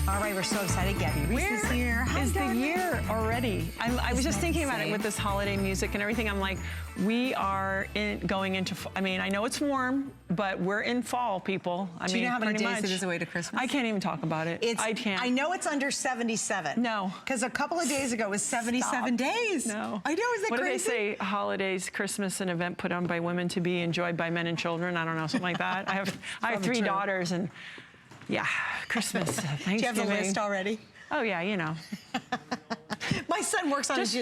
All right, we're so excited. Gabby Reese is here. Is the year already? I was just thinking about it with this holiday music and everything. I'm like, we are going into, I mean, I know it's warm, but we're in fall, people. Do you know how many days it is away to Christmas? I can't even talk about it. I can't. I know it's under 77. No. Because a couple of days ago it was 77 days. No. I know, is that what crazy? What do they say? Holidays, Christmas, an event put on by women to be enjoyed by men and children. I don't know, something like that. I have 3 daughters and yeah, Christmas, Thanksgiving. Do you have the list already? Oh yeah, you know. My son works on his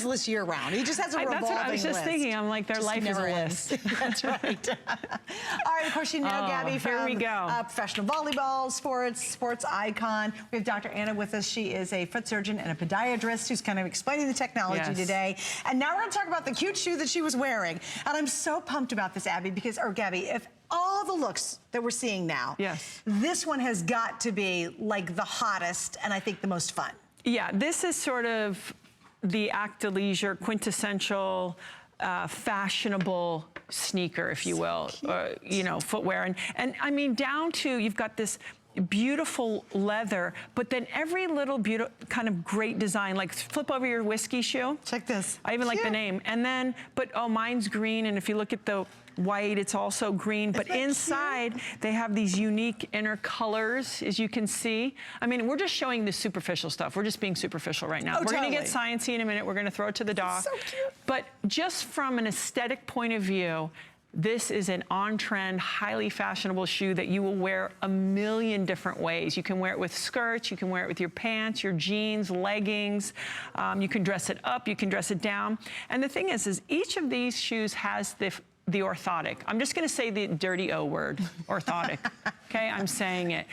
list year round. He just has a revolving list. That's what I was just thinking. I'm like, their life is a list. That's right. All right, of course, you know Gabby from here we go. Professional volleyball, sports icon. We have Dr. Anna with us. She is a foot surgeon and a podiatrist who's kind of explaining the technology today. And now we're going to talk about the cute shoe that she was wearing. And I'm so pumped about this, Gabby, if all the looks that we're seeing now, this one has got to be like the hottest and I think the most fun. Yeah, this is sort of the athleisure quintessential fashionable sneaker, if you will, you know, footwear. And I mean, down to, you've got this beautiful leather, but then every little kind of great design, like flip over your whiskey shoe. Check this. I even like the name. And then, but oh, mine's green, and if you look at the white, it's also green, but inside they have these unique inner colors, as you can see. I mean, we're just showing the superficial stuff. We're just being superficial right now. We're gonna get sciencey in a minute. We're gonna throw it to the doc. So cute. But just from an aesthetic point of view, this is an on-trend, highly fashionable shoe that you will wear a million different ways. You can wear it with skirts, you can wear it with your pants, your jeans, leggings. You can dress it up, you can dress it down. And the thing is each of these shoes has the orthotic. I'm just gonna say the dirty O word, orthotic, okay? I'm saying it.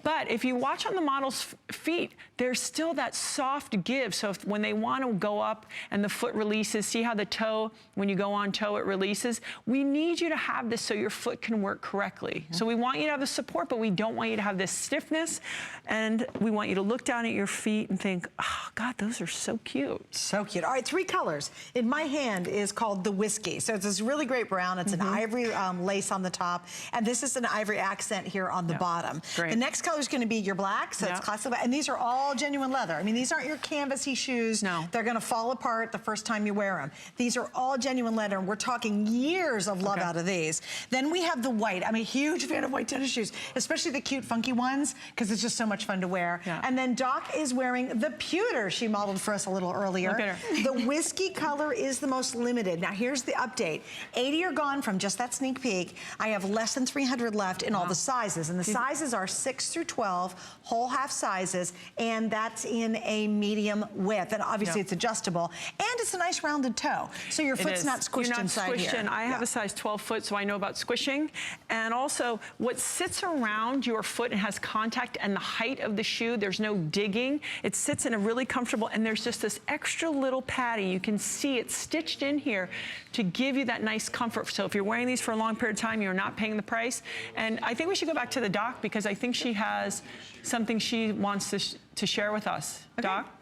But if you watch on the model's feet, there's still that soft give. So when they wanna go up and the foot releases, see how the toe, when you go on toe, it releases? We need you to have this so your foot can work correctly. So we want you to have the support, but we don't want you to have this stiffness. And we want you to look down at your feet and think, oh God, those are so cute. So cute. All right, 3 colors. In my hand is called the Whiskey. So it's this really great brown. It's an ivory lace on the top. And this is an ivory accent here on the bottom. Great. The next color is going to be your black. So it's classic. And these are all genuine leather. I mean, these aren't your canvasy shoes. No. They're going to fall apart the first time you wear them. These are all genuine leather. And we're talking years of love out of these. Then we have the white. I'm a huge fan of white tennis shoes, especially the cute, funky ones, because it's just so much fun to wear. Yeah. And then Doc is wearing the pewter she modeled for us a little earlier. Look at her. The whiskey color is the most limited. Now here's the update. 80 are gone from just that sneak peek. I have less than 300 left in all the sizes. And the sizes are 6 through 12, whole half sizes, and that's in a medium width. And obviously it's adjustable. And it's a nice rounded toe. So your foot's not squished inside here. I have a size 12 foot, so I know about squishing. And also, what sits around your foot and has contact and the height of the shoe, there's no digging. It sits in a really comfortable, and there's just this extra little padding. You can see it stitched in here to give you that nice comfort. So if you're wearing these for a long period of time, you're not paying the price. And I think we should go back to the doc because I think she has something she wants to share with us. Okay. Doc?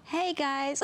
Hey guys,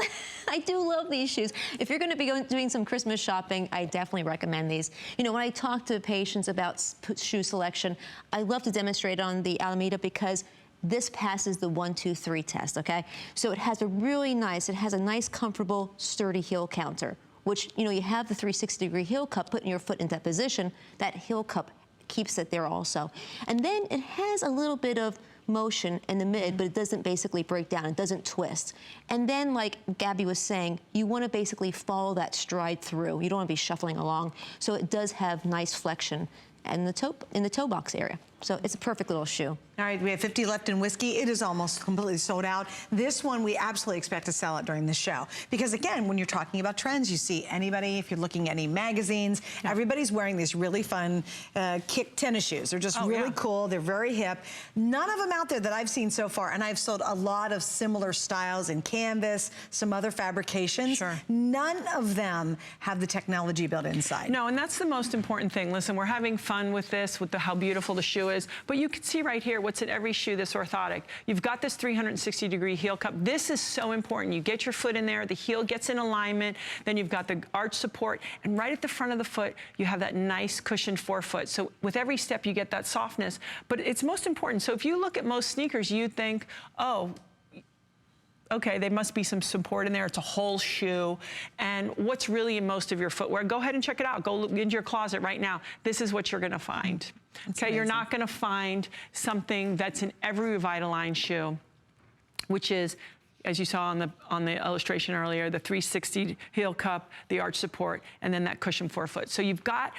I do love these shoes. If you're gonna be doing some Christmas shopping, I definitely recommend these. You know, when I talk to patients about shoe selection, I love to demonstrate on the Alameda because this passes the 1, 2, 3 test, okay? So it has a nice, comfortable, sturdy heel counter, which, you know, you have the 360-degree heel cup putting your foot in that position. That heel cup keeps it there also. And then it has a little bit of motion in the mid, but it doesn't basically break down. It doesn't twist. And then, like Gabby was saying, you want to basically follow that stride through. You don't want to be shuffling along. So it does have nice flexion in the toe box area. So it's a perfect little shoe. All right, we have 50 left in whiskey. It is almost completely sold out. This one, we absolutely expect to sell it during the show. Because again, when you're talking about trends, you see anybody, if you're looking at any magazines, everybody's wearing these really fun kick tennis shoes. They're just really cool. They're very hip. None of them out there that I've seen so far, and I've sold a lot of similar styles in canvas, some other fabrications. None of them have the technology built inside. No, and that's the most important thing. Listen, we're having fun with this, with how beautiful the shoe is, but you can see right here what's in every shoe that's orthotic. You've got this 360-degree heel cup. This is so important. You get your foot in there, the heel gets in alignment, then you've got the arch support, and right at the front of the foot, you have that nice cushioned forefoot. So with every step, you get that softness, but it's most important. So if you look at most sneakers, you think, oh, okay, there must be some support in there. It's a whole shoe. And what's really in most of your footwear, go ahead and check it out. Go look into your closet right now. This is what you're gonna find. Okay, you're not gonna find something that's in every Revitalign shoe, which is, as you saw on the illustration earlier, the 360 heel cup, the arch support, and then that cushion forefoot. So you've got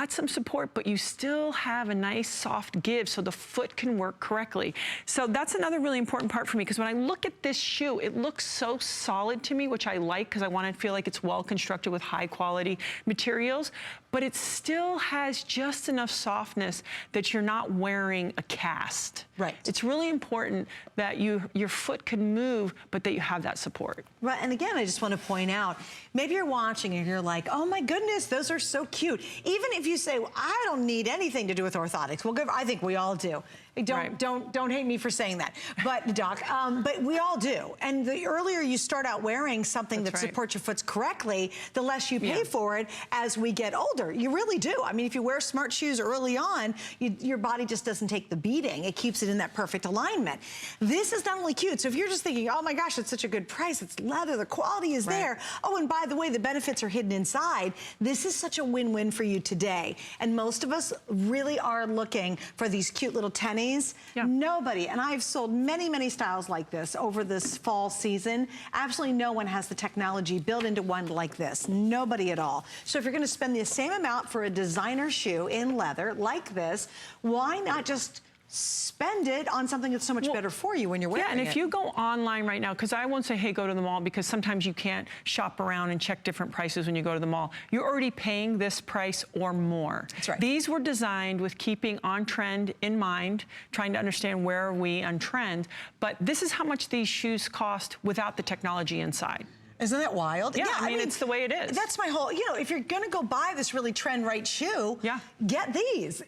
some support, but you still have a nice soft give so the foot can work correctly. So that's another really important part for me, because when I look at this shoe, it looks so solid to me, which I like because I want to feel like it's well constructed with high quality materials, but it still has just enough softness that you're not wearing a cast. Right. It's really important that your foot can move but that you have that support. Right, and again, I just want to point out, maybe you're watching and you're like, oh my goodness, those are so cute. Even if you say, well, I don't need anything to do with orthotics. Well, good, I think we all do. Don't hate me for saying that, but Doc, but we all do. And the earlier you start out wearing something that supports your foot correctly, the less you pay for it as we get older. You really do. I mean, if you wear smart shoes early on, your body just doesn't take the beating. It keeps it in that perfect alignment. This is not only cute. So if you're just thinking, oh my gosh, it's such a good price, it's leather, the quality is there. Oh, and by the way, the benefits are hidden inside. This is such a win-win for you today. And most of us really are looking for these cute little tennies. Nobody, and I've sold many, many styles like this over this fall season. Absolutely no one has the technology built into one like this. Nobody at all. So if you're gonna spend the same amount for a designer shoe in leather like this, why not just spend it on something that's so much better for you when you're wearing it? Yeah, and if you go online right now, because I won't say, hey, go to the mall, because sometimes you can't shop around and check different prices when you go to the mall. You're already paying this price or more. That's right. These were designed with keeping on trend in mind, trying to understand where are we on trend, but this is how much these shoes cost without the technology inside. Isn't that wild? Yeah, I mean, it's the way it is. That's my whole, if you're gonna go buy this really trend right shoe, get these.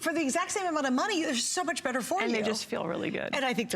For the exact same amount of money, they're so much better for you. And they just feel really good. And I think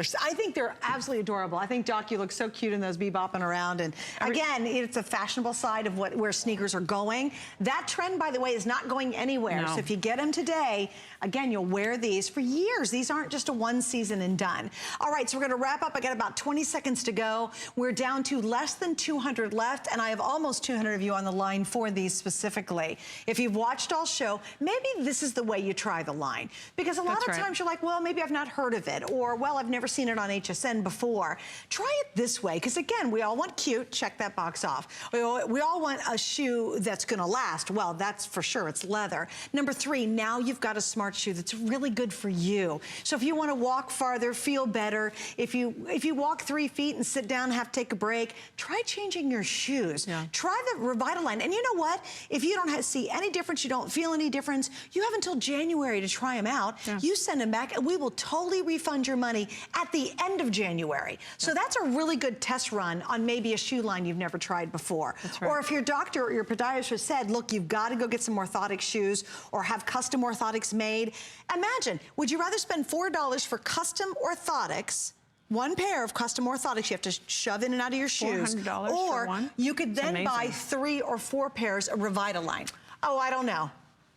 they're absolutely adorable. I think, Doc, you look so cute in those bebopping around. And again, it's a fashionable side of where sneakers are going. That trend, by the way, is not going anywhere. No. So if you get them today, again, you'll wear these for years. These aren't just a one season and done. All right, so we're gonna wrap up. I got about 20 seconds to go. We're down to less than 200 left, and I have almost 200 of you on the line for these specifically. If you've watched all show, maybe this is the way you try the line. Because a lot of times you're like, well, maybe I've not heard of it, or, well, I've never seen it on HSN before. Try it this way, because again, we all want cute, check that box off. We all want a shoe that's gonna last. Well, that's for sure, it's leather. Number 3, now you've got a smart shoe that's really good for you. So if you wanna walk farther, feel better, if you walk 3 feet and sit down and have to take a break, try changing your shoes. Try the Revitalign. And you know what? If you don't see any difference, you don't feel any difference, you have until January to try them out. You send them back and we will totally refund your money at the end of January. So that's a really good test run on maybe a shoe line you've never tried before. Or if your doctor or your podiatrist said, look, you've got to go get some orthotic shoes or have custom orthotics made. Imagine, would you rather spend $4 for custom orthotics, one pair of custom orthotics you have to shove in and out of your shoes, $400 or for one? you could then buy 3 or 4 pairs of Revitalign? Oh, I don't know.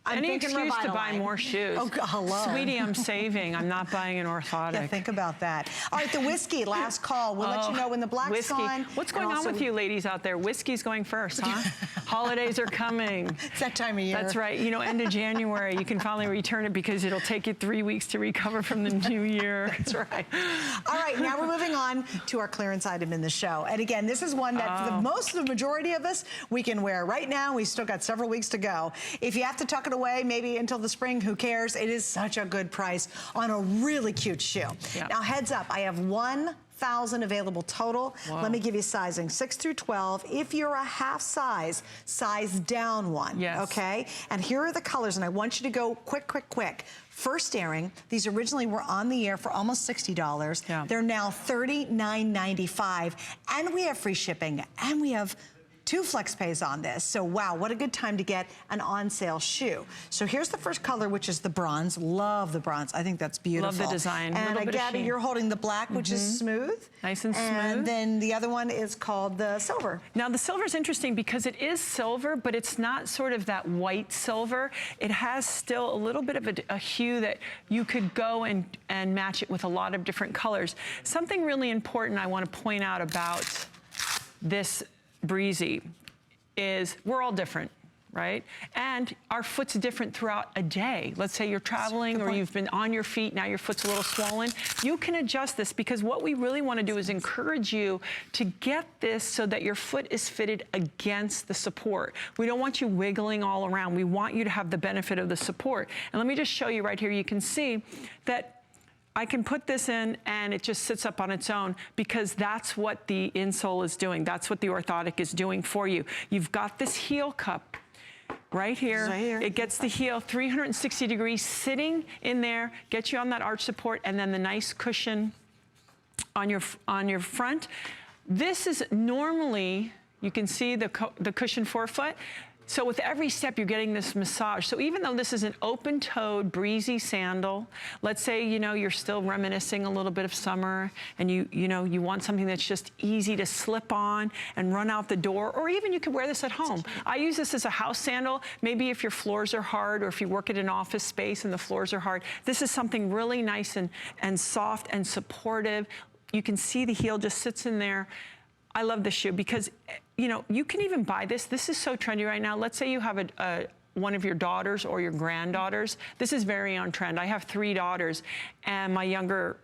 Any excuse to buy more shoes. Oh, hello. Sweetie, I'm saving. I'm not buying an orthotic. Yeah, think about that. All right, the whiskey, last call. We'll let you know when the black's gone. What's going on with you ladies out there? Whiskey's going first, huh? Holidays are coming. It's that time of year. That's right. You know, end of January, you can finally return it because it'll take you 3 weeks to recover from the new year. That's right. All right, now we're moving on to our clearance item in the show. And again, this is one that for the majority of us, we can wear right now. We've still got several weeks to go. If you have to tuck it away, maybe until the spring, who cares? It is such a good price on a really cute shoe. Now, heads up, I have 1,000 available total. Let me give you sizing, 6 through 12. If you're a half size, size down one, okay? And here are the colors, and I want you to go quick, quick, quick. First airing, these originally were on the air for almost $60. They're now $39.95, and we have free shipping, and we have 2 flex pays on this. So wow, what a good time to get an on sale shoe. So here's the first color, which is the bronze. Love the bronze. I think that's beautiful. Love the design. And Gabby, you're holding the black, which is smooth. Nice and smooth. And then the other one is called the silver. Now the silver is interesting because it is silver, but it's not sort of that white silver. It has still a little bit of a hue that you could go and match it with a lot of different colors. Something really important I want to point out about this Breezy is we're all different, right? And our foot's different throughout a day. Let's say you're traveling or you've been on your feet, now your foot's a little swollen. You can adjust this because what we really want to do is encourage you to get this so that your foot is fitted against the support. We don't want you wiggling all around. We want you to have the benefit of the support. And let me just show you right here. You can see that I can put this in and it just sits up on its own because that's what the insole is doing. That's what the orthotic is doing for you. You've got this heel cup right here. It gets the heel 360 degrees sitting in there, gets you on that arch support, and then the nice cushion on your front. This is normally, you can see the cushion forefoot. So with every step, you're getting this massage. So even though this is an open-toed, breezy sandal, let's say, you know, you're still reminiscing a little bit of summer and you want something that's just easy to slip on and run out the door, or even you could wear this at home. I use this as a house sandal. Maybe if your floors are hard or if you work at an office space and the floors are hard, this is something really nice and soft and supportive. You can see the heel just sits in there. I love this shoe because, you know, you can even buy this. This is so trendy right now. Let's say you have one of your daughters or your granddaughters. This is very on trend. I have 3 daughters, and my younger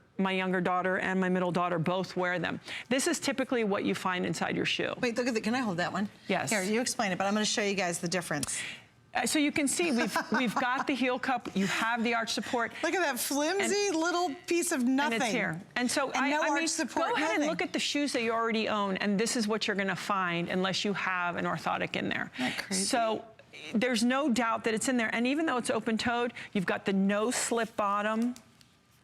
daughter and my middle daughter both wear them. This is typically what you find inside your shoe. Wait, look at that. Can I hold that one? Yes. Here, you explain it, but I'm going to show you guys the difference. So you can see we've got the heel cup. You have the arch support. Look at that flimsy little piece of nothing. And it's here. And so no I mean, arch support, go ahead nothing. and look at the shoes that you already own, and this is what you're going to find unless you have an orthotic in there. Isn't that crazy? So there's no doubt that it's in there. And even though it's open-toed, you've got the no-slip bottom.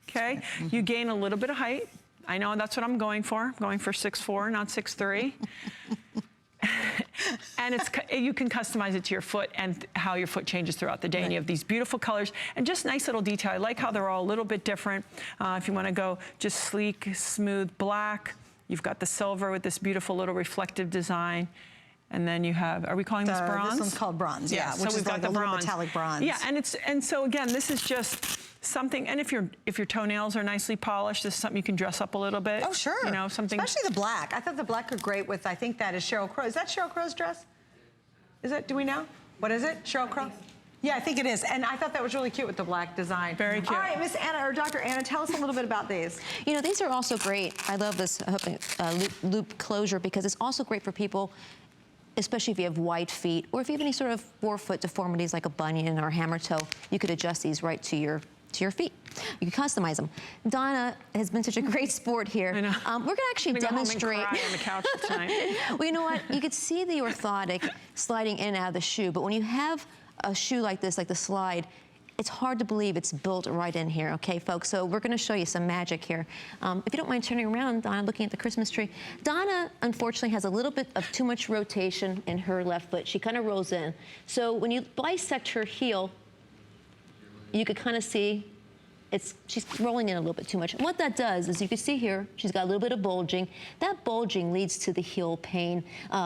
Okay, you gain a little bit of height. I know that's what I'm going for. I'm going for 6'4", not 6'3". And you can customize it to your foot and how your foot changes throughout the day. Right. And you have these beautiful colors and just nice little detail. I like how they're all a little bit different. If you want to go just sleek, smooth black, you've got the silver with this beautiful little reflective design. And then you have, are we calling this bronze? This one's called bronze, yeah, so which we've is got like the a little bronze. metallic bronze. Yeah, and so again, this is just something, and if your toenails are nicely polished, this is something you can dress up a little bit. Oh, sure. You know, something. Especially the black. I thought the black looked great with, I think that is Sheryl Crow. Is that Sheryl Crow's dress? Is it? Do we know? What is it? Sheryl Crow? Yeah, I think it is. And I thought that was really cute with the black design. Very cute. All right, Miss Anna, or Dr. Anna, tell us a little bit about these. You know, these are also great. I love this loop closure because it's also great for people, especially if you have wide feet or if you have any sort of forefoot deformities like a bunion or a hammer toe, you could adjust these right to your feet. You can customize them. Donna has been such a great sport here. I know. We're going to actually demonstrate. I'm gonna go home and cry on the couch tonight. Well, you know what? You could see the orthotic sliding in and out of the shoe, but when you have a shoe like this, like the slide, it's hard to believe it's built right in here, okay, folks? So we're gonna show you some magic here. If you don't mind turning around, Donna, looking at the Christmas tree. Donna, unfortunately, has a little bit of too much rotation in her left foot. She kind of rolls in. So when you bisect her heel, you could kind of see she's rolling in a little bit too much. And what that does is you can see here, she's got a little bit of bulging. That bulging leads to the heel pain,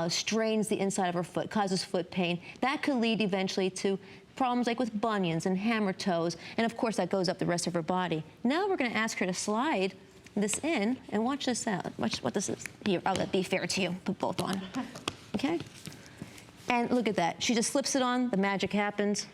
strains the inside of her foot, causes foot pain. That could lead eventually to problems like with bunions and hammer toes, and of course that goes up the rest of her body. Now we're gonna ask her to slide this in, and watch this out. Watch what this is. Here, I'll be fair to you, put both on, okay? And look at that, she just slips it on, the magic happens.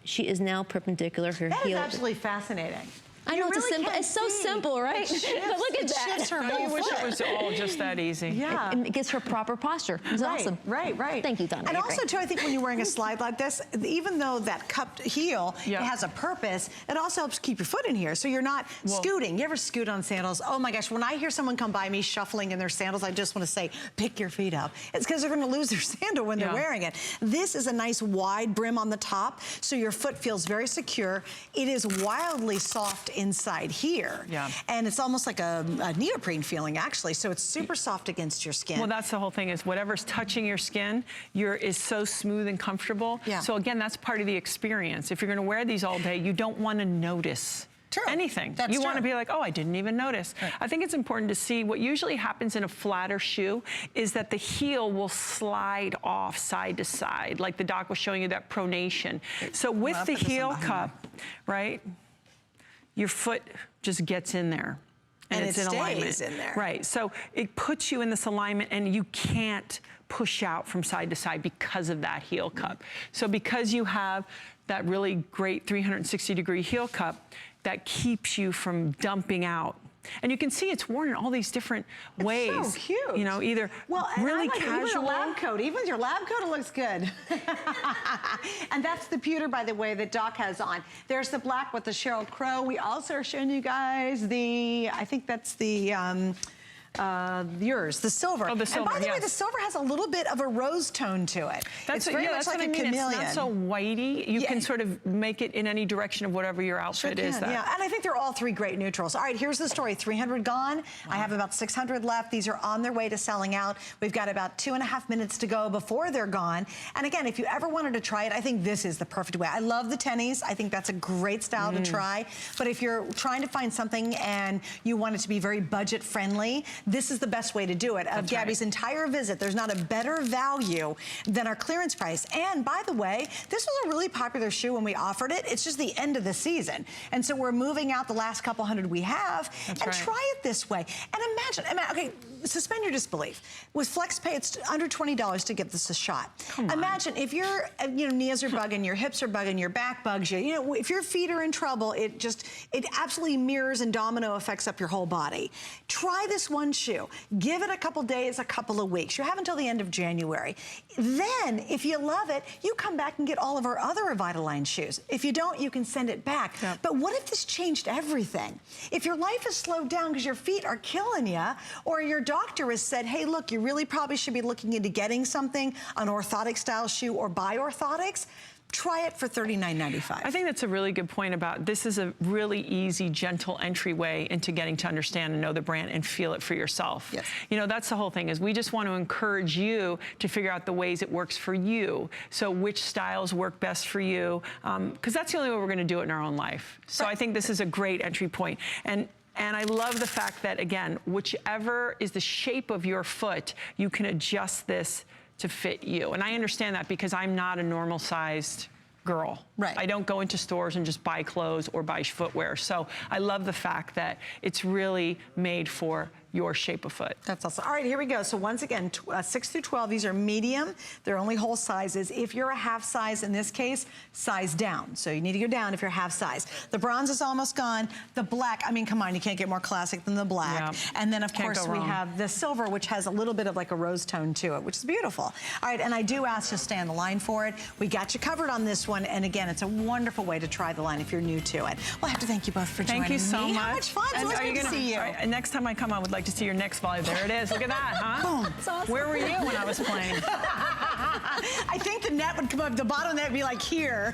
She is now perpendicular, her heel. That is absolutely fascinating. I know, it's so simple, right? But look at that. Shifts her I whole wish foot. it was all just that easy. Yeah. It gives her proper posture. It's awesome. Right. Thank you, Donna. And You're also, great. too, I think when you're wearing a slide like this, even though that cupped heel it has a purpose, it also helps keep your foot in here. So you're not scooting. You ever scoot on sandals? Oh my gosh, when I hear someone come by me shuffling in their sandals, I just want to say, pick your feet up. It's because they're going to lose their sandal when they're wearing it. This is a nice wide brim on the top, so your foot feels very secure. It is wildly soft inside here. Yeah. And it's almost like a neoprene feeling, actually. So it's super soft against your skin. Well, that's the whole thing, is whatever's touching your skin is so smooth and comfortable. Yeah. So again, that's part of the experience. If you're gonna wear these all day, you don't wanna notice anything. That's you want to true. be like, oh, I didn't even notice. Right. I think it's important to see what usually happens in a flatter shoe is that the heel will slide off side to side, like the doc was showing you that pronation. So with the heel cup, right, your foot just gets in there. And it's in alignment. In there. Right, so it puts you in this alignment and you can't push out from side to side because of that heel cup. So because you have that really great 360-degree heel cup, that keeps you from dumping out. And you can see it's worn in all these different ways. It's so cute. You know, either really casual. Even a lab coat. Even your lab coat, it looks good. And that's the pewter, by the way, that Doc has on. There's the black with the Sheryl Crow. We also are showing you guys the, I think that's the, yours, the silver. Oh, the silver, and by the way, yes. the silver has a little bit of a rose tone to it. That's it's very much that's like what a I mean. chameleon. It's not so whitey. You Yeah. can sort of make it in any direction of whatever your outfit is. Yeah, and I think they're all three great neutrals. All right, here's the story. 300 gone. I have about 600 left. These are on their way to selling out. We've got about 2.5 minutes to go before they're gone. And again, if you ever wanted to try it, I think this is the perfect way. I love the tennies. I think that's a great style to try. But if you're trying to find something and you want it to be very budget friendly, this is the best way to do it. Of Gabby's entire visit, there's not a better value than our clearance price. And by the way, this was a really popular shoe when we offered it. It's just the end of the season. And so we're moving out the last couple hundred we have try it this way. And imagine, okay, suspend your disbelief. With FlexPay, it's under $20 to give this a shot. Imagine if your knees are bugging, your hips are bugging, your back bugs you, if your feet are in trouble, it absolutely mirrors and domino effects up your whole body. Try this one shoe. Give it a couple days, a couple of weeks. You have until the end of January. Then, if you love it, you come back and get all of our other Revitalign shoes. If you don't, you can send it back. But what if this changed everything? If your life is slowed down because your feet are killing you, or your doctor has said, hey, look, you really probably should be looking into getting something, an orthotic style shoe or buy orthotics, try it for $39.95. I think that's a really good point about this is a really easy, gentle entryway into getting to understand and know the brand and feel it for yourself. Yes. That's the whole thing is we just want to encourage you to figure out the ways it works for you. So which styles work best for you, because that's the only way we're going to do it in our own life. So I think this is a great entry point. And I love the fact that, again, whichever is the shape of your foot, you can adjust this to fit you. And I understand that because I'm not a normal sized girl. Right. I don't go into stores and just buy clothes or buy footwear. So I love the fact that it's really made for your shape of foot. That's awesome. All right, here we go. So once again, 6 through 12, these are medium. They're only whole sizes. If you're a half size, in this case, size down. So you need to go down if you're half size. The bronze is almost gone. The black, I mean, come on, you can't get more classic than the black. And then, of course, we have the silver, which has a little bit of like a rose tone to it, which is beautiful. All right, and I do ask you to stay on the line for it. We got you covered on this one. And again, it's a wonderful way to try the line if you're new to it. Well, I have to thank you both for joining me. Thank you so much. How much fun. It's always good to see you. Right, next time I come, I would like to see your next volley. There it is. Look at that, huh? Boom. It's awesome. Where were you when I was playing? I think the net would come up, the bottom of the net would be like here.